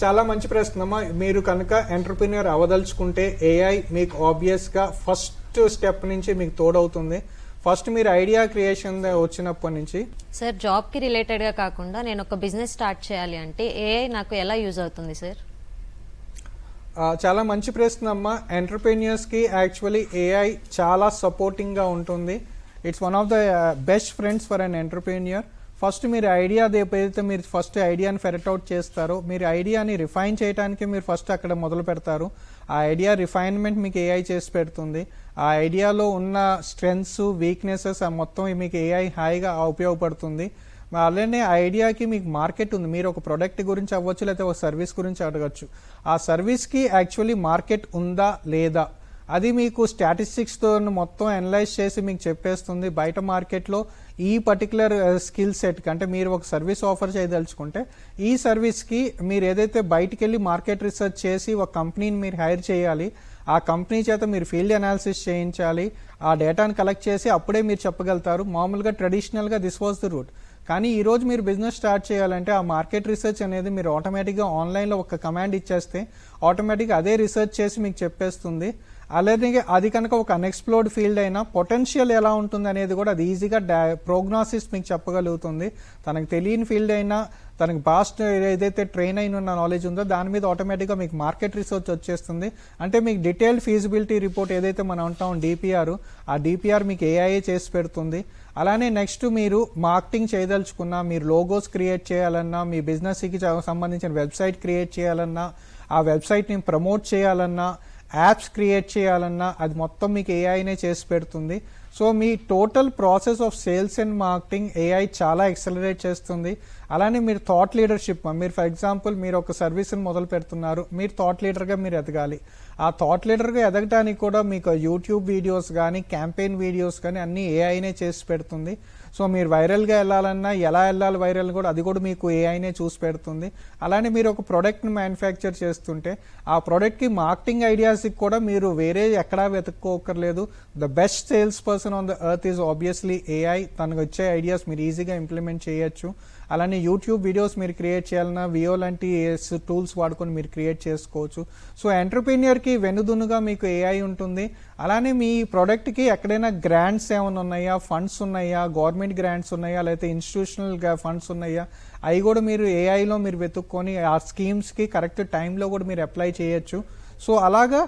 చాలా మంచి ప్రశ్న అమ్మా. మీరు కనుక ఎంటర్ప్రిన్యూర్ అవ్వదలుచుకుంటే ఏఐ మీకు ఆబ్వియస్గా ఫస్ట్ స్టెప్ నుంచి మీకు తోడవుతుంది. ఫస్ట్ మీరు ఐడియా క్రియేషన్ వచ్చినప్పటి నుంచి. సార్ జాబ్కి రిలేటెడ్గా కాకుండా నేను ఒక బిజినెస్ స్టార్ట్ చేయాలి అంటే ఏఐ నాకు ఎలా యూజ్ అవుతుంది సార్? చాలా మంచి ప్రశ్న అమ్మా. ఎంటర్ప్రెన్యూర్స్కి యాక్చువల్లీ ఏఐ చాలా సపోర్టింగ్గా ఉంటుంది. It's one of the best friends for an entrepreneur. First మీరు ఐడియా ఏదైతే మీరు ఫస్ట్ ఐడియాని ఫెరట్ అవుట్ చేస్తారో, మీరు ఐడియాని రిఫైన్ చేయడానికి మీరు ఫస్ట్ అక్కడ మొదలు పెడతారు. ఆ ఐడియా రిఫైన్మెంట్ మీకు ఏఐ చేసి పెడుతుంది. ఆ ఐడియాలో ఉన్న స్ట్రెంగ్స్, వీక్నెసెస్ మొత్తం మీకు ఏఐ హాయిగా ఉపయోగపడుతుంది. అలానే ఐడియాకి మీకు మార్కెట్ ఉంది. మీరు ఒక ప్రొడక్ట్ గురించి అవ్వచ్చు, లేకపోతే ఒక సర్వీస్ గురించి అడగచ్చు. ఆ సర్వీస్కి యాక్చువల్లీ మార్కెట్ ఉందా లేదా అది మీకు స్టాటిస్టిక్స్తో మొత్తం అనలైజ్ చేసి మీకు చెప్పేస్తుంది. బయట మార్కెట్లో ఈ పర్టికులర్ స్కిల్ సెట్కి, అంటే మీరు ఒక సర్వీస్ ఆఫర్ చేయదలుచుకుంటే ఈ సర్వీస్కి మీరు ఏదైతే బయటికి వెళ్ళి మార్కెట్ రీసెర్చ్ చేసి ఒక కంపెనీని మీరు హైర్ చేయాలి, ఆ కంపెనీ చేత మీరు ఫీల్డ్ అనాలిసిస్ చేయించాలి, ఆ డేటాను కలెక్ట్ చేసి అప్పుడే మీరు చెప్పగలుగుతారు. మామూలుగా ట్రెడిషనల్గా దిస్ వాజ్ ది రూట్. కానీ ఈరోజు మీరు బిజినెస్ స్టార్ట్ చేయాలంటే ఆ మార్కెట్ రీసెర్చ్ అనేది మీరు ఆటోమేటిక్గా ఆన్లైన్లో ఒక కమాండ్ ఇచ్చేస్తే ఆటోమేటిక్గా అదే రీసెర్చ్ చేసి మీకు చెప్పేస్తుంది. అలాగే అది కనుక ఒక అన్ఎక్స్ప్లోర్డ్ ఫీల్డ్ అయినా పొటెన్షియల్ ఎలా ఉంటుంది అనేది కూడా అది ఈజీగా ప్రోగ్నాసిస్ మీకు చెప్పగలుగుతుంది. తనకు తెలియని ఫీల్డ్ అయినా తనకు పాస్ట్ ఏదైతే ట్రైన్ అయిన నాలెడ్జ్ ఉందో దాని మీద ఆటోమేటిక్గా మీకు మార్కెట్ రీసెర్చ్ వచ్చేస్తుంది. అంటే మీకు డీటెయిల్డ్ ఫీజిబిలిటీ రిపోర్ట్ ఏదైతే మనం అంటాం డిపిఆర్, ఆ డిపిఆర్ మీకు ఏఐఏ చేసి పెడుతుంది. అలానే నెక్స్ట్ మీరు మార్కెటింగ్ చేయదలుచుకున్నా, మీరు లోగోస్ క్రియేట్ చేయాలన్నా, మీ బిజినెస్కి సంబంధించిన వెబ్సైట్ క్రియేట్ చేయాలన్నా, ఆ వెబ్సైట్ని ప్రమోట్ చేయాలన్నా, యాప్స్ క్రియేట్ చేయాలన్నా అది మొత్తం మీకు ఏఐనే చేసి పెడుతుంది. So me total process of sales and marketing AI చాలా ఎక్సలరేట్ చేస్తుంది. అలానే మీరు థాట్ లీడర్షిప్, మీరు ఫర్ ఎగ్జాంపుల్ మీరు ఒక సర్వీస్ని మొదలు పెడుతున్నారు, మీరు థాట్ లీడర్గా మీరు ఎదగాలి. ఆ థాట్ లీడర్గా ఎదగడానికి కూడా మీకు యూట్యూబ్ వీడియోస్ కానీ క్యాంపెయిన్ వీడియోస్ కానీ అన్నీ ఏఐనే చేసి పెడుతుంది. సో మీరు వైరల్గా వెళ్ళాలన్నా ఎలా వెళ్ళాలి వైరల్ కూడా అది కూడా మీకు ఏఐనే చూసి పెడుతుంది. అలానే మీరు ఒక ప్రోడక్ట్ని మ్యానుఫ్యాక్చర్ చేస్తుంటే ఆ ప్రోడక్ట్కి మార్కెటింగ్ ఐడియాస్కి కూడా మీరు వేరే ఎక్కడా వెతుక్కోకర్లేదు. The best sales person on the earth is obviously AI. తనకు వచ్చే ఐడియాస్ మీరు ఈజీగా ఇంప్లిమెంట్ చేయొచ్చు. అలానే యూట్యూబ్ వీడియోస్ మీరు క్రియేట్ చేయాలన్నా వియో లాంటి టూల్స్ వాడుకొని మీరు క్రియేట్ చేసుకోవచ్చు. సో ఎంటర్ప్రీనియర్కి వెనుదునుగా మీకు ఏఐ ఉంటుంది. అలానే మీ ప్రోడక్ట్కి ఎక్కడైనా గ్రాంట్స్ ఏమైనా ఉన్నాయా, ఫండ్స్ ఉన్నాయా, గవర్నమెంట్ గ్రాంట్స్ ఉన్నాయా, లేకపోతే ఇన్స్టిట్యూషనల్ ఫండ్స్ ఉన్నాయా, అవి కూడా మీరు ఏఐలో మీరు వెతుక్కొని ఆ స్కీమ్స్కి కరెక్ట్ టైంలో కూడా మీరు అప్లై చేయొచ్చు. సో అలాగా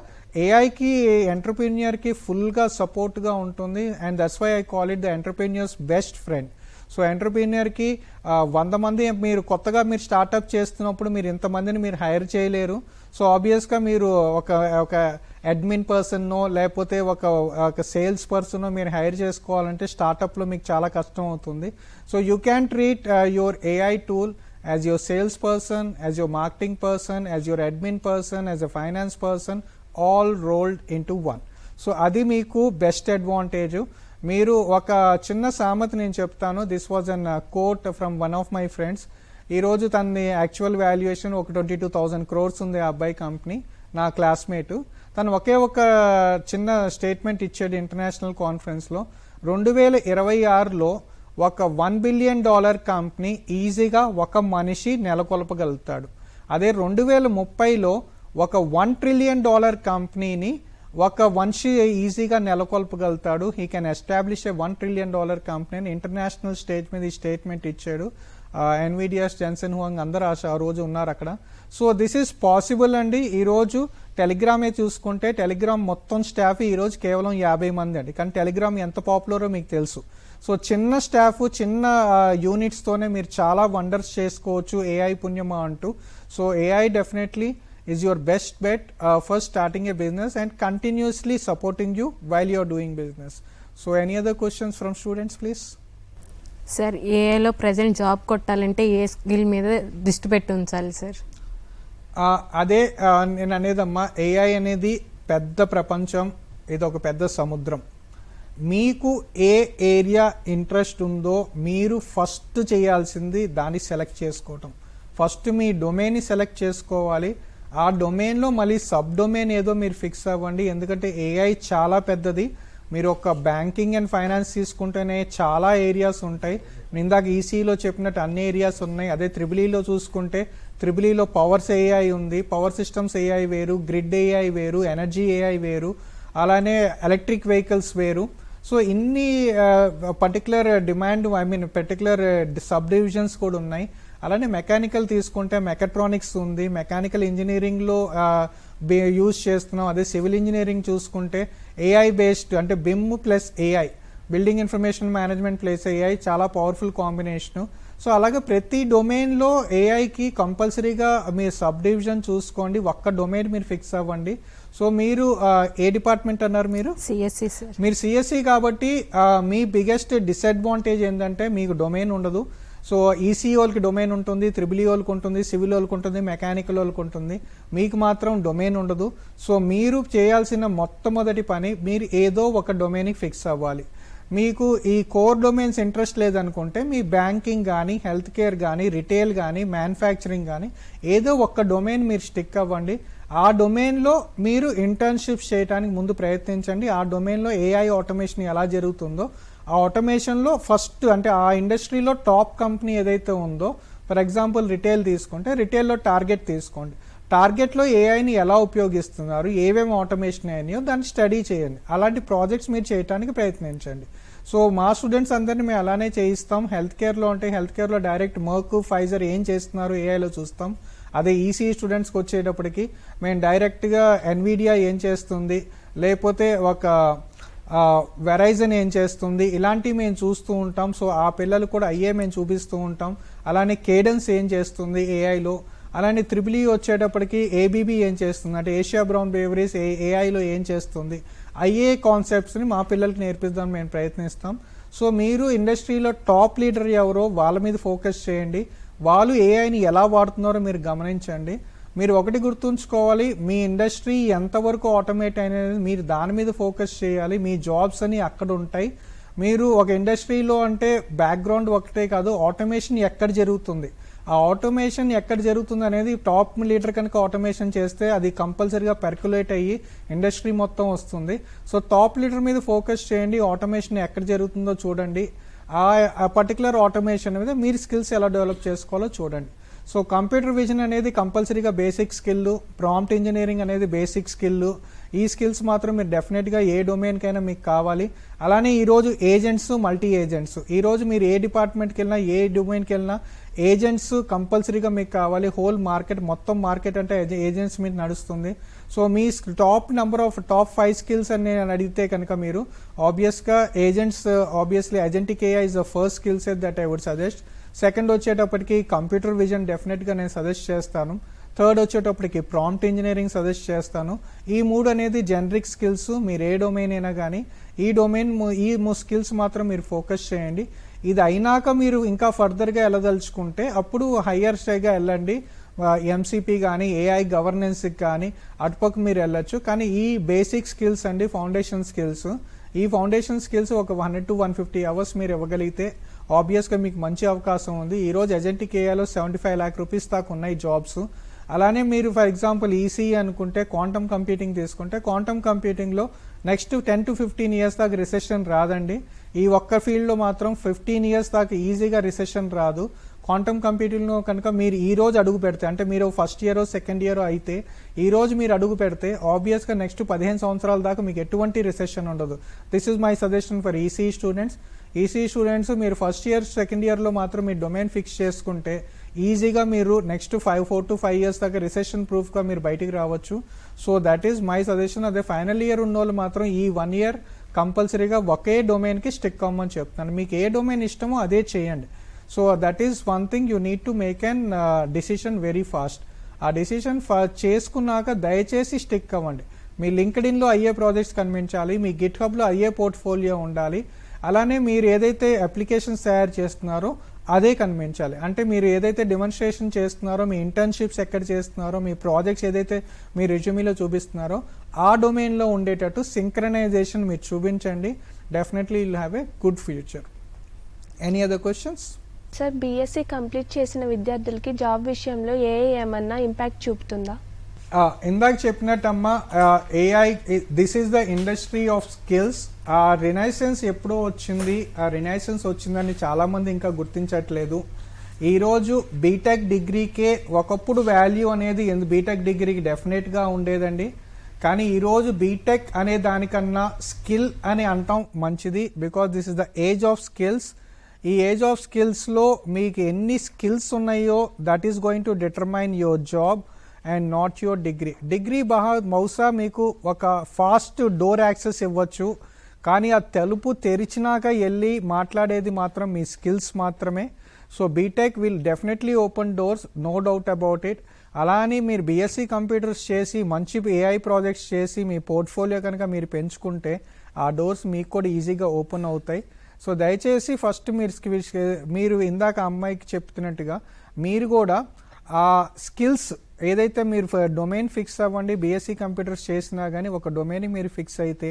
ఏఐకి ఎంటర్ప్రీనియర్కి ఫుల్గా సపోర్ట్గా ఉంటుంది. And that's why I call it the entrepreneur's best friend. So ఎంటర్ప్రీనియర్కి 100 మంది మీరు కొత్తగా మీరు స్టార్ట్అప్ చేస్తున్నప్పుడు మీరు ఇంతమందిని మీరు హైర్ చేయలేరు. సో ఆబ్వియస్గా మీరు ఒక అడ్మిన్ పర్సన్నో లేకపోతే ఒక సేల్స్ పర్సనో మీరు హైర్ చేసుకోవాలంటే స్టార్టప్లో మీకు చాలా కష్టం అవుతుంది. So you can treat your AI tool as your sales person, as your marketing person, as your admin person, as a finance person, all rolled into one. So అది మీకు బెస్ట్ అడ్వాంటేజ్. మీరు ఒక చిన్న సామెత నేను చెప్తాను. This was an quote from one of my friends. ఈరోజు తనని యాక్చువల్ వాల్యుయేషన్ ఒక 22,000 crores ఉంది ఆ అబ్బాయి కంపెనీ, నా క్లాస్మేటు. తను ఒకే ఒక చిన్న స్టేట్మెంట్ ఇచ్చాడు ఇంటర్నేషనల్ కాన్ఫరెన్స్లో. 2026లో ఒక $1 billion కంపెనీ ఈజీగా ఒక మనిషి నెలకొల్పగలుగుతాడు. అదే 2030లో ఒక $1 trillion కంపెనీని ఒక మనిషి ఈజీగా నెలకొల్పగలుగుతాడు. He can establish a $1 trillion కంపెనీని ఇంటర్నేషనల్ స్టేజ్ మీద ఈ స్టేట్మెంట్ ఇచ్చాడు. ఎన్విడియాస్, జెన్సన్ హువాంగ్ అందరూ ఆ రోజు ఉన్నారు అక్కడ. సో దిస్ ఈజ్ పాసిబుల్ అండి. ఈరోజు టెలిగ్రామే చూసుకుంటే టెలిగ్రామ్ మొత్తం స్టాఫ్ ఈరోజు కేవలం 50 మంది అండి. కానీ టెలిగ్రామ్ ఎంత పాపులరో మీకు తెలుసు. సో చిన్న స్టాఫ్, చిన్న యూనిట్స్తోనే మీరు చాలా వండర్స్ చేసుకోవచ్చు ఏఐ పుణ్యమా అంటూ. So AI definitely is your best bet for starting a business and continuously supporting you while you are doing business. So any other questions from students please? Sir ఏఐలో ప్రజెంట్ జాబ్ కొట్టాలంటే ఏ స్కిల్ మీద దృష్టి పెట్టి ఉంచాలి సార్? అదే నేను అనేదమ్మా, ఏఐ అనేది పెద్ద ప్రపంచం, ఇది ఒక పెద్ద సముద్రం. మీకు ఏ ఏరియా ఇంట్రెస్ట్ ఉందో మీరు ఫస్ట్ చేయాల్సింది దాన్ని సెలెక్ట్ చేసుకోవటం. ఫస్ట్ మీ డొమైన్ని సెలెక్ట్ చేసుకోవాలి. ఆ డొమైన్లో మళ్ళీ సబ్ డొమైన్ ఏదో మీరు ఫిక్స్ అవ్వండి. ఎందుకంటే ఏఐ చాలా పెద్దది. మీరు ఒక బ్యాంకింగ్ అండ్ ఫైనాన్స్ తీసుకుంటేనే చాలా ఏరియాస్ ఉంటాయి. నేను ఇందాక ఈసీలో చెప్పినట్టు అన్ని ఏరియాస్ ఉన్నాయి. అదే త్రిబులీలో చూసుకుంటే త్రిబులీలో పవర్స్ ఏఐ ఉంది, పవర్ సిస్టమ్స్ ఏఐ వేరు, గ్రిడ్ ఏఐ వేరు, ఎనర్జీ ఏఐ వేరు, అలానే ఎలక్ట్రిక్ వెహికల్స్ వేరు. సో ఇన్ని particular demand particular sub divisions కూడా ఉన్నాయి. అలానే మెకానికల్ తీసుకుంటే మెకాట్రానిక్స్ ఉంది, మెకానికల్ ఇంజనీరింగ్లో యూజ్ చేస్తున్నాం. అదే సివిల్ ఇంజనీరింగ్ చూసుకుంటే ఏఐ బేస్డ్ అంటే BIM plus AI, building information management plus AI చాలా పవర్ఫుల్ కాంబినేషను. సో అలాగే ప్రతి డొమైన్లో ఏఐకి కంపల్సరీగా మీరు సబ్ డివిజన్ చూసుకోండి, ఒక్క డొమైన్ మీరు ఫిక్స్ అవ్వండి. సో మీరు ఏ డిపార్ట్మెంట్ అన్నారు మీరు? CSC sir. మీరు సిఎస్సి కాబట్టి మీ బిగ్గెస్ట్ డిసడ్వాంటేజ్ ఏంటంటే మీకు డొమైన్ ఉండదు. సో ఈసీ వాళ్ళకి డొమైన్ ఉంటుంది, త్రిబుల్ వాళ్ళకి ఉంటుంది, సివిల్ వాళ్ళకి ఉంటుంది, మెకానికల్ వాళ్ళకి ఉంటుంది, మీకు మాత్రం డొమైన్ ఉండదు. సో మీరు చేయాల్సిన మొట్టమొదటి పని మీరు ఏదో ఒక డొమైన్కి ఫిక్స్ అవ్వాలి. మీకు ఈ కోర్ డొమైన్స్ ఇంట్రెస్ట్ లేదనుకుంటే మీ బ్యాంకింగ్ కానీ, హెల్త్ కేర్ కానీ, రిటైల్ కానీ, మ్యానుఫ్యాక్చరింగ్ కానీ ఏదో ఒక్క డొమైన్ మీరు స్టిక్ అవ్వండి. ఆ డొమైన్లో మీరు ఇంటర్న్షిప్స్ చేయడానికి ముందు ప్రయత్నించండి. ఆ డొమైన్లో ఏఐ ఆటోమేషన్ ఎలా జరుగుతుందో ఆ ఆటోమేషన్లో ఫస్ట్ అంటే ఆ ఇండస్ట్రీలో టాప్ కంపెనీ ఏదైతే ఉందో, ఫర్ ఎగ్జాంపుల్ రిటైల్ తీసుకుంటే రిటైల్లో టార్గెట్ తీసుకోండి. టార్గెట్లో ఏఐని ఎలా ఉపయోగిస్తున్నారు, ఏమేమి ఆటోమేషన్ అయినాయో దాన్ని స్టడీ చేయండి. అలాంటి ప్రాజెక్ట్స్ మీరు చేయడానికి ప్రయత్నించండి. సో మా స్టూడెంట్స్ అందరినీ మేము అలానే చేయిస్తాం. హెల్త్ కేర్లో అంటే హెల్త్ కేర్లో డైరెక్ట్ మర్క్, ఫైజర్ ఏం చేస్తున్నారు ఏఐలో చూస్తాం. అదే ఈసీ స్టూడెంట్స్కి వచ్చేటప్పటికి మేము డైరెక్ట్గా ఎన్విడియా ఏం చేస్తుంది, లేకపోతే ఒక వెరైజన్ ఏం చేస్తుంది, ఇలాంటివి మేము చూస్తూ ఉంటాం. సో ఆ పిల్లలు కూడా అయ్యే మేము చూపిస్తూ ఉంటాం. అలానే కేడెన్స్ ఏం చేస్తుంది ఏఐలో, అలానే త్రిబుల్ ఈ వచ్చేటప్పటికి ఏబీబీ ఏం చేస్తుంది అంటే ఏషియా బ్రౌన్ బేవరీస్ ఏఐలో ఏం చేస్తుంది, అయ్యే కాన్సెప్ట్స్ని మా పిల్లలకి నేర్పిద్దాం మేము ప్రయత్నిస్తాం. సో మీరు ఇండస్ట్రీలో టాప్ లీడర్ ఎవరో వాళ్ళ మీద ఫోకస్ చేయండి. వాళ్ళు ఏఐని ఎలా వాడుతున్నారో మీరు గమనించండి. మీరు ఒకటి గుర్తుంచుకోవాలి, మీ ఇండస్ట్రీ ఎంతవరకు ఆటోమేట్ అనేది మీరు దాని మీద ఫోకస్ చేయాలి. మీ జాబ్స్ అని అక్కడ ఉంటాయి. మీరు ఒక ఇండస్ట్రీలో అంటే బ్యాక్గ్రౌండ్ ఒకటే కాదు, ఆటోమేషన్ ఎక్కడ జరుగుతుంది, ఆ ఆటోమేషన్ ఎక్కడ జరుగుతుంది అనేది టాప్ లీడర్ కనుక ఆటోమేషన్ చేస్తే అది కంపల్సరీగా పెర్కులేట్ అయ్యి ఇండస్ట్రీ మొత్తం వస్తుంది. సో టాప్ లీడర్ మీద ఫోకస్ చేయండి, ఆటోమేషన్ ఎక్కడ జరుగుతుందో చూడండి. ఆ పర్టికులర్ ఆటోమేషన్ మీద మీరు స్కిల్స్ ఎలా డెవలప్ చేసుకోవాలో చూడండి. సో కంప్యూటర్ విజన్ అనేది కంపల్సరీగా బేసిక్ స్కిల్, ప్రాంప్ట్ ఇంజనీరింగ్ అనేది బేసిక్ స్కిల్. ఈ స్కిల్స్ మాత్రం మీరు డెఫినెట్గా ఏ డొమైన్కైనా మీకు కావాలి. అలానే ఈరోజు ఏజెంట్స్, మల్టీ ఏజెంట్స్, ఈరోజు మీరు ఏ డిపార్ట్మెంట్కి వెళ్ళినా ఏ డొమైన్కి వెళ్ళినా ఏజెంట్స్ కంపల్సరీగా మీకు కావాలి. హోల్ మార్కెట్, మొత్తం మార్కెట్ అంటే ఏజెంట్స్ మీద నడుస్తుంది. సో మీ టాప్ 5 స్కిల్స్ అని నేను అడిగితే కనుక మీరు ఆబ్వియస్గా agents, obviously agentic AI is the first skill set that I would suggest. Second వచ్చేటప్పటికి కంప్యూటర్ విజన్ డెఫినెట్గా నేను సజెస్ట్ చేస్తాను. థర్డ్ వచ్చేటప్పటికి ప్రాంప్ట్ ఇంజనీరింగ్ సజెస్ట్ చేస్తాను. ఈ 3 అనేది జనరిక్ స్కిల్స్. మీరు ఏ డొమైన్ అయినా కానీ ఈ స్కిల్స్ మాత్రం మీరు ఫోకస్ చేయండి. ఇది అయినాక మీరు ఇంకా ఫర్దర్గా వెళ్ళదలుచుకుంటే అప్పుడు హయ్యర్ స్టేగా వెళ్ళండి. ఎంసీపీ కానీ ఏఐ గవర్నెన్స్కి కానీ అటుపక్క మీరు వెళ్ళొచ్చు. కానీ ఈ బేసిక్ స్కిల్స్ అండి, ఫౌండేషన్ స్కిల్స్, ఈ ఫౌండేషన్ స్కిల్స్ ఒక 100 to 150 అవర్స్ మీరు ఇవ్వగలిగితే ఆబ్వియస్గా మీకు మంచి అవకాశం ఉంది. ఈరోజు అజెంటిక్ ఏఐలో 75 lakh rupees దాకా ఉన్నాయి జాబ్స్. అలానే మీరు ఫర్ ఎగ్జాంపుల్ ఈసీ అనుకుంటే క్వాంటమ్ కంప్యూటింగ్ తీసుకుంటే క్వాంటమ్ కంప్యూటింగ్లో నెక్స్ట్ 10 to 15 years దాకా రిసెషన్ రాదండి. ఈ ఒక్క ఫీల్డ్లో మాత్రం 15 years దాకా ఈజీగా రిసెషన్ రాదు. క్వాంటమ్ కంప్యూటింగ్లో కనుక మీరు ఈ రోజు అడుగు పెడితే అంటే మీరు ఫస్ట్ ఇయరో సెకండ్ ఇయరో అయితే ఈ రోజు మీరు అడుగు పెడితే ఆబ్వియస్గా నెక్స్ట్ 15 సంవత్సరాల దాకా మీకు ఎటువంటి రిసెషన్ ఉండదు. This is my suggestion for EC students. EC students మీరు ఫస్ట్ ఇయర్ సెకండ్ ఇయర్లో మాత్రం మీరు డొమైన్ ఫిక్స్ చేసుకుంటే ఈజీగా మీరు నెక్స్ట్ 4 to 5 years దాకా రిసెషన్ ప్రూఫ్గా మీరు బయటికి రావచ్చు. So that is my suggestion. అదే ఫైనల్ ఇయర్ ఉన్న వాళ్ళు మాత్రం ఈ 1 year కంపల్సరీగా ఒకే డొమైన్కి స్టిక్ అవ్వమని చెప్తాను. మీకు ఏ డొమైన్ ఇష్టమో అదే చేయండి. So that is one thing you need to make an decision very fast. ఆ డిసిషన్ చేసుకున్నాక దయచేసి స్టిక్ అవ్వండి. మీ లింక్డ్ఇన్లో అయ్యే ప్రాజెక్ట్స్ కనిపించాలి, మీ గిట్ హబ్లో అయ్యే పోర్ట్ఫోలియో ఉండాలి. అలానే మీరు ఏదైతే అప్లికేషన్స్ తయారు చేస్తున్నారో అదే కనిపించాలి. అంటే మీరు ఏదైతే డెమాన్స్ట్రేషన్ చేస్తున్నారో, మీ ఇంటర్న్షిప్స్ ఎక్కడ చేస్తున్నారో, మీ ప్రాజెక్ట్స్ ఏదైతే మీ రెజ్యూమీలో చూపిస్తున్నారో ఆ డొమైన్లో ఉండేటట్టు సింక్రనైజేషన్ మీరు చూపించండి. Definitely will have a good future. Any other questions? Sir, BSc complete చేసిన విద్యార్థులకి జాబ్ విషయంలో ఏఐ ఏమన్నా ఇంపాక్ట్ చూపుతుందా? ఇందాక చెప్పినట్టమ్మా AI this is the industry of skills. ఆ రినైసెన్స్ ఎప్పుడో వచ్చింది, ఆ రినైసెన్స్ వచ్చిందని చాలామంది ఇంకా గుర్తించట్లేదు. ఈరోజు బీటెక్ డిగ్రీకే ఒకప్పుడు వాల్యూ అనేది బీటెక్ డిగ్రీకి డెఫినెట్గా ఉండేదండి. కానీ ఈరోజు బీటెక్ అనే దానికన్నా స్కిల్ అని అంటాం మంచిది, because this is the age of skills. ఈ ఏజ్ ఆఫ్ స్కిల్స్లో మీకు ఎన్ని స్కిల్స్ ఉన్నాయో that is going to determine your job and not your degree బహుశా మీకు ఒక ఫాస్ట్ డోర్ యాక్సెస్ ఇవ్వచ్చు, కానీ ఆ తలుపు తెరిచినాక వెళ్ళి మాట్లాడేది మాత్రం మీ స్కిల్స్ మాత్రమే. So BTech will definitely open doors, no doubt about it. అలా అని మీరు బీఎస్సీ కంప్యూటర్స్ చేసి మంచి ఏఐ ప్రాజెక్ట్స్ చేసి మీ పోర్ట్ఫోలియో కనుక మీరు పెంచుకుంటే ఆ డోర్స్ మీకు కూడా ఈజీగా ఓపెన్ అవుతాయి. సో దయచేసి ఫస్ట్ మీరు ఇందాక అమ్మాయికి చెప్తున్నట్టుగా మీరు కూడా ఆ స్కిల్స్ ఏదైతే మీరు డొమైన్ ఫిక్స్ అవ్వండి. బీఎస్సీ కంప్యూటర్స్ చేసినా కానీ ఒక డొమైన్ మీరు ఫిక్స్ అయితే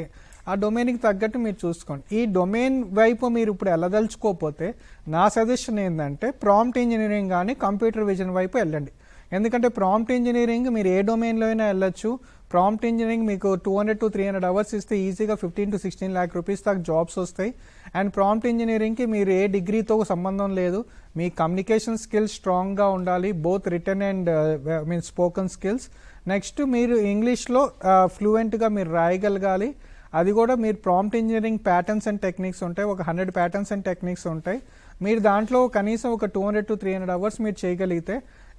ఆ డొమైన్కి తగ్గట్టు మీరు చూసుకోండి. ఈ డొమైన్ వైపు మీరు ఇప్పుడు వెళ్ళదలుచుకోకపోతే నా సజెషన్ ఏంటంటే ప్రాంప్ట్ ఇంజనీరింగ్ కానీ కంప్యూటర్ విజన్ వైపు వెళ్ళండి. ఎందుకంటే ప్రాంప్ట్ ఇంజనీరింగ్ మీరు ఏ డొమైన్లో అయినా వెళ్ళొచ్చు. ప్రాంప్ట్ ఇంజనీరింగ్ మీకు 200 to 300 అవర్స్ ఇస్తే ఈజీగా 15 to 16 lakh రూపీస్ దాకా జాబ్స్ వస్తాయి. అండ్ ప్రాంప్ట్ ఇంజనీరింగ్కి మీరు ఏ డిగ్రీతో సంబంధం లేదు, మీ కమ్యూనికేషన్ స్కిల్స్ స్ట్రాంగ్గా ఉండాలి, both return and spoken skills. Next మీరు ఇంగ్లీష్లో ఫ్లూయెంట్గా మీరు రాయగలగాలి. అది కూడా మీరు prompt engineering patterns and techniques ఉంటాయి, ఒక 100 ప్యాటర్న్స్ అండ్ టెక్నిక్స్ ఉంటాయి. మీరు దాంట్లో కనీసం ఒక 200 to 300 అవర్స్ మీరు చేయగలిగితే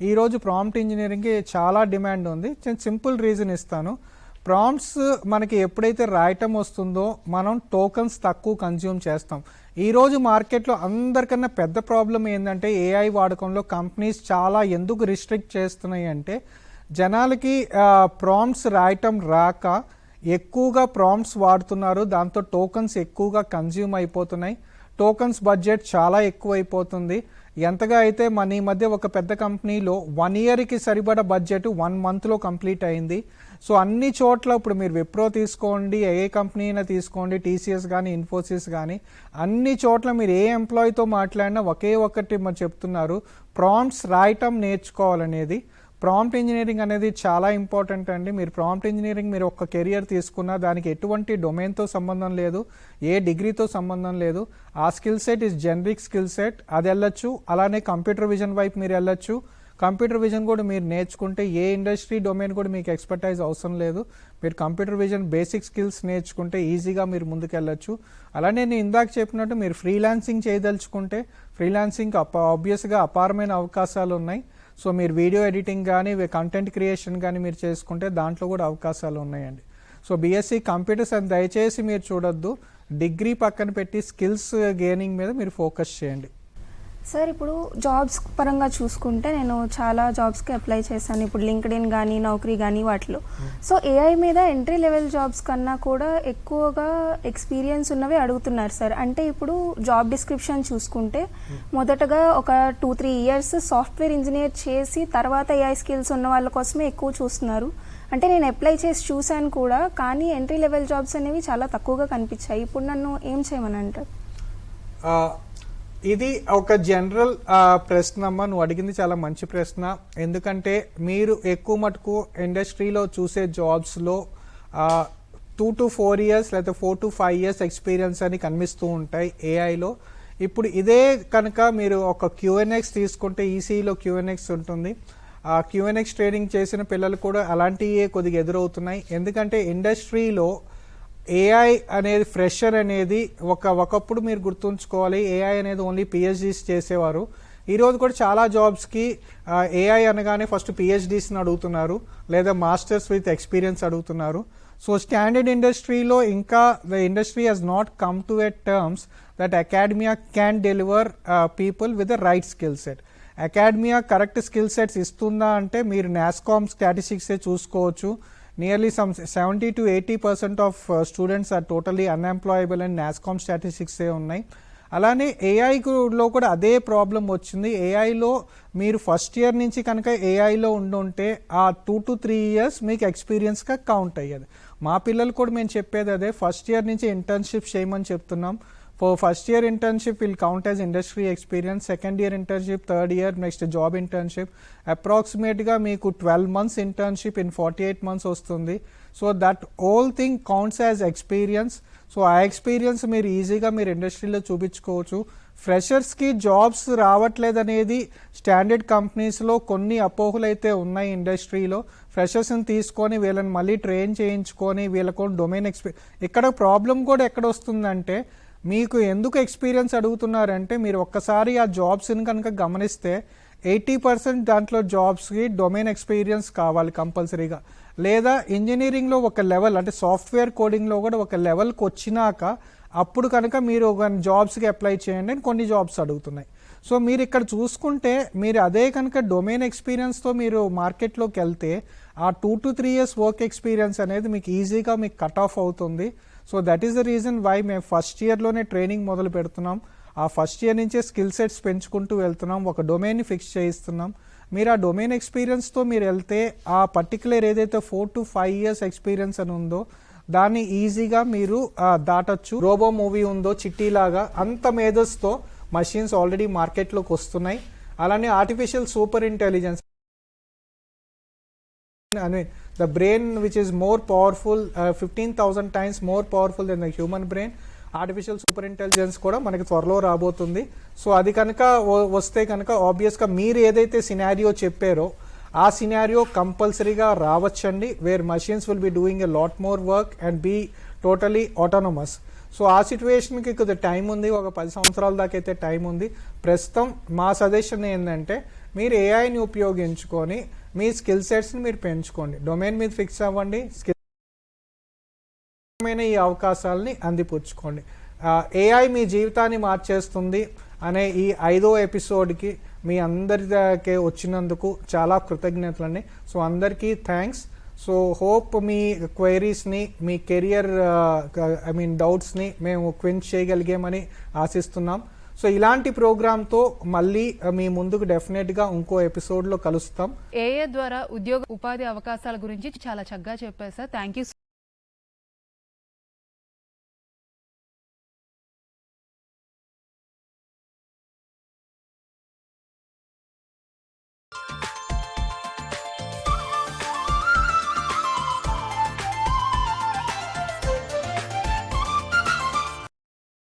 ఈరోజు ప్రాంప్ట్ ఇంజనీరింగ్కి చాలా డిమాండ్ ఉంది. సింపుల్ రీజన్ ఇస్తాను. ప్రాంప్ట్స్ మనకి ఎప్పుడైతే రాయటం వస్తుందో మనం టోకన్స్ తక్కువ కన్జ్యూమ్ చేస్తాం. ఈరోజు మార్కెట్లో అందరికన్నా పెద్ద ప్రాబ్లం ఏంటంటే ఏఐ వాడకంలో కంపెనీస్ చాలా ఎందుకు రిస్ట్రిక్ట్ చేస్తున్నాయి అంటే జనాలకి ప్రాంప్ట్స్ రాయటం రాక ఎక్కువగా ప్రాంప్ట్స్ వాడుతున్నారు, దాంతో టోకన్స్ ఎక్కువగా కన్జ్యూమ్ అయిపోతున్నాయి. టోకన్స్ బడ్జెట్ చాలా ఎక్కువ అయిపోతుంది. ఎంతగా అయితే మన ఈ మధ్య ఒక పెద్ద కంపెనీలో 1 yearకి సరిపడా బడ్జెట్ 1 monthలో కంప్లీట్ అయింది. సో అన్ని చోట్ల ఇప్పుడు మీరు విప్రో తీసుకోండి, ఏ కంపెనీ అయినా తీసుకోండి, టీసీఎస్ కానీ ఇన్ఫోసిస్ కానీ అన్ని చోట్ల మీరు ఏ ఎంప్లాయీతో మాట్లాడినా ఒకే ఒక్కటి మరి చెప్తున్నారు, ప్రాంప్ట్స్ రాయటం నేర్చుకోవాలనేది. ప్రాంప్ట్ ఇంజనీరింగ్ అనేది చాలా ఇంపార్టెంట్ అండి. మీరు ప్రాంప్ట్ ఇంజనీరింగ్ మీరు ఒక కెరియర్ తీసుకున్నా దానికి ఎటువంటి డొమైన్తో సంబంధం లేదు, ఏ డిగ్రీతో సంబంధం లేదు. ఆ skill set is generic skill set, అది వెళ్ళొచ్చు. అలానే కంప్యూటర్ విజన్ వైపు మీరు వెళ్ళొచ్చు. కంప్యూటర్ విజన్ కూడా మీరు నేర్చుకుంటే ఏ ఇండస్ట్రీ డొమైన్ కూడా మీకు ఎక్స్పర్టైజ్ అవసరం లేదు. మీరు కంప్యూటర్ విజన్ బేసిక్ స్కిల్స్ నేర్చుకుంటే ఈజీగా మీరు ముందుకు వెళ్ళొచ్చు. అలానే నేను ఇందాక చెప్పినట్టు మీరు ఫ్రీలాన్సింగ్ చేయదలుచుకుంటే ఫ్రీలాన్సింగ్ ఆబ్వియస్గా అపారమైన అవకాశాలు ఉన్నాయి. సో మీరు వీడియో ఎడిటింగ్ కానీ కంటెంట్ క్రియేషన్ కానీ మీరు చేసుకుంటే దాంట్లో కూడా అవకాశాలు ఉన్నాయండి. సో బీఎస్సీ కంప్యూటర్స్ అని దయచేసి మీరు చూడొద్దు, డిగ్రీ పక్కన పెట్టి స్కిల్స్ గెయినింగ్ మీద మీరు ఫోకస్ చేయండి. సార్ ఇప్పుడు జాబ్స్ పరంగా చూసుకుంటే నేను చాలా జాబ్స్కి అప్లై చేశాను, ఇప్పుడు లింక్డ్ఇన్ కానీ నౌకరీ కానీ వాటిలో. సో ఏఐ మీద ఎంట్రీ లెవెల్ జాబ్స్ కన్నా కూడా ఎక్కువగా ఎక్స్పీరియన్స్ ఉన్నవే అడుగుతున్నారు సార్. అంటే ఇప్పుడు జాబ్ డిస్క్రిప్షన్ చూసుకుంటే మొదటగా ఒక 2-3 years సాఫ్ట్వేర్ ఇంజనీర్ చేసి తర్వాత ఏఐ స్కిల్స్ ఉన్న వాళ్ళ కోసమే ఎక్కువ చూస్తున్నారు. అంటే నేను అప్లై చేసి చూశాను కూడా, కానీ ఎంట్రీ లెవెల్ జాబ్స్ అనేవి చాలా తక్కువగా కనిపించాయి. ఇప్పుడు నన్ను ఏం చేయమని అంటారు? ఇది ఒక జనరల్ ప్రశ్న అమ్మ, నువ్వు అడిగింది చాలా మంచి ప్రశ్న. ఎందుకంటే మీరు ఎక్కువ మటుకు ఇండస్ట్రీలో చూసే జాబ్స్లో 2 to 4 years లేదా 4 to 5 years ఎక్స్పీరియన్స్ అని కనిపిస్తూ ఉంటాయి ఏఐలో. ఇప్పుడు ఇదే కనుక మీరు ఒక క్యూఎన్ఎక్స్ తీసుకుంటే ఈసీలో క్యూఎన్ఎక్స్ ఉంటుంది. ఆ క్యూఎన్ఎక్స్ ట్రేడింగ్ చేసిన పిల్లలు కూడా అలాంటివి కొద్దిగా ఎదురవుతున్నాయి. ఎందుకంటే ఇండస్ట్రీలో ఏఐ అనేది ఫ్రెషర్ అనేది ఒకప్పుడు మీరు గుర్తుంచుకోవాలి, ఏఐ అనేది ఓన్లీ పిహెచ్డీస్ చేసేవారు. ఈరోజు కూడా చాలా జాబ్స్కి ఏఐ అనగానే ఫస్ట్ పిహెచ్డీస్ని అడుగుతున్నారు లేదా మాస్టర్స్ విత్ ఎక్స్పీరియన్స్ అడుగుతున్నారు. సో స్టాండర్డ్ ఇండస్ట్రీలో ఇంకా the industry has not come to a terms that academia can deliver people with the right skill set. Academia correct skill sets ఇస్తుందా అంటే మీరు నాస్కామ్ స్టాటిస్టిక్సే చూసుకోవచ్చు. Nearly 70 to 80% of students are totally unemployable and NASSCOM స్టాటిస్టిక్సే ఉన్నాయి. అలానే ఏఐలో కూడా అదే ప్రాబ్లం వచ్చింది. ఏఐలో మీరు ఫస్ట్ ఇయర్ నుంచి కనుక ఏఐలో ఉండుంటే ఆ 2 to 3 years మీకు ఎక్స్పీరియన్స్గా కౌంట్ అయ్యేది. మా పిల్లలు కూడా మేము చెప్పేది అదే, ఫస్ట్ ఇయర్ నుంచి ఇంటర్న్షిప్ చేయమని చెప్తున్నాం. For first year internship will count as industry experience, second year internship, third year next job internship. Approximate గా మీకు 12 months internship in 48 months వస్తుంది. So that whole thing counts as experience. So ఆ ఎక్స్పీరియన్స్ మీరు ఈజీగా మీరు ఇండస్ట్రీలో చూపించుకోవచ్చు. ఫ్రెషర్స్కి జాబ్స్ రావట్లేదనేది స్టాండర్డ్ కంపెనీస్లో కొన్ని అపోహలు అయితే ఉన్నాయి ఇండస్ట్రీలో. ఫ్రెషర్స్ని తీసుకొని వీళ్ళని మళ్ళీ ట్రైన్ చేయించుకొని వీళ్ళకు డొమైన్ ఇక్కడ ప్రాబ్లం కూడా ఎక్కడ వస్తుందంటే, మీకు ఎందుకు ఎక్స్పీరియన్స్ అడుగుతున్నారంటే, మీరు ఒక్కసారి ఆ జాబ్స్ని కనుక గమనిస్తే 80% దాంట్లో జాబ్స్కి డొమైన్ ఎక్స్పీరియన్స్ కావాలి కంపల్సరీగా. లేదా ఇంజనీరింగ్లో ఒక లెవెల్ అంటే సాఫ్ట్వేర్ కోడింగ్లో కూడా ఒక లెవెల్కి వచ్చినాక అప్పుడు కనుక మీరు ఒక జాబ్స్కి అప్లై చేయండి అని కొన్ని జాబ్స్ అడుగుతున్నాయి. సో మీరు ఇక్కడ చూసుకుంటే మీరు అదే కనుక డొమైన్ ఎక్స్పీరియన్స్తో మీరు మార్కెట్లోకి వెళ్తే ఆ 2 to 3 years వర్క్ ఎక్స్పీరియన్స్ అనేది మీకు ఈజీగా మీకు కట్ ఆఫ్ అవుతుంది. So that is the reason why మేము ఫస్ట్ ఇయర్లోనే ట్రైనింగ్ మొదలు పెడుతున్నాం. ఆ ఫస్ట్ ఇయర్ నుంచే స్కిల్ సెట్స్ పెంచుకుంటూ వెళ్తున్నాం, ఒక డొమైన్ని ఫిక్స్ చేయిస్తున్నాం. మీరు ఆ డొమైన్ ఎక్స్పీరియన్స్తో మీరు వెళ్తే ఆ పర్టికులర్ ఏదైతే 4 to 5 years ఎక్స్పీరియన్స్ అని ఉందో దాన్ని ఈజీగా మీరు దాటచ్చు. రోబో మూవీ ఉందో చిట్టీలాగా అంత మేధస్తో మషిన్స్ ఆల్రెడీ మార్కెట్లోకి వస్తున్నాయి. అలానే artificial super intelligence, I mean, the brain which is more powerful, 15,000 times more powerful than the human brain, artificial super intelligence కూడా మనకి త్వరలో రాబోతుంది. సో అది కనుక వస్తే కనుక ఆబ్వియస్గా మీరు ఏదైతే సినారియో చెప్పారో ఆ సినారియో కంపల్సరీగా రావచ్చండి, where machines will be doing a lot more work and be totally autonomous. So ఆ సిచ్యువేషన్కి కొద్దిగా టైం ఉంది, ఒక 10 సంవత్సరాల దాకా అయితే టైం ఉంది. ప్రస్తుతం మా సజెషన్ ఏంటంటే, మీరు ఏఐని ఉపయోగించుకొని మీ స్కిల్ సెట్స్ని మీరు పెంచుకోండి, డొమైన్ మీద ఫిక్స్ అవ్వండి, ఈ అవకాశాలని అందిపుచ్చుకోండి. ఏఐ మీ జీవితాన్ని మార్చేస్తుంది అనే ఈ 5వ ఎపిసోడ్కి మీ అందరికే వచ్చినందుకు చాలా కృతజ్ఞతలండి. సో అందరికీ థ్యాంక్స్. సో హోప్ మీ క్వైరీస్ని, మీ కెరియర్ డౌట్స్ని మేము క్వించ్ చేయగలిగామని ఆశిస్తున్నాం. సో ఇలాంటి ప్రోగ్రామ్తో మళ్ళీ మీ ముందుకు డెఫినెట్గా ఇంకో ఎపిసోడ్లో కలుస్తాం. ఏఏ ద్వారా ఉద్యోగ ఉపాధి అవకాశాల గురించి చాలా చక్కగా చెప్పారు సార్. Thank you.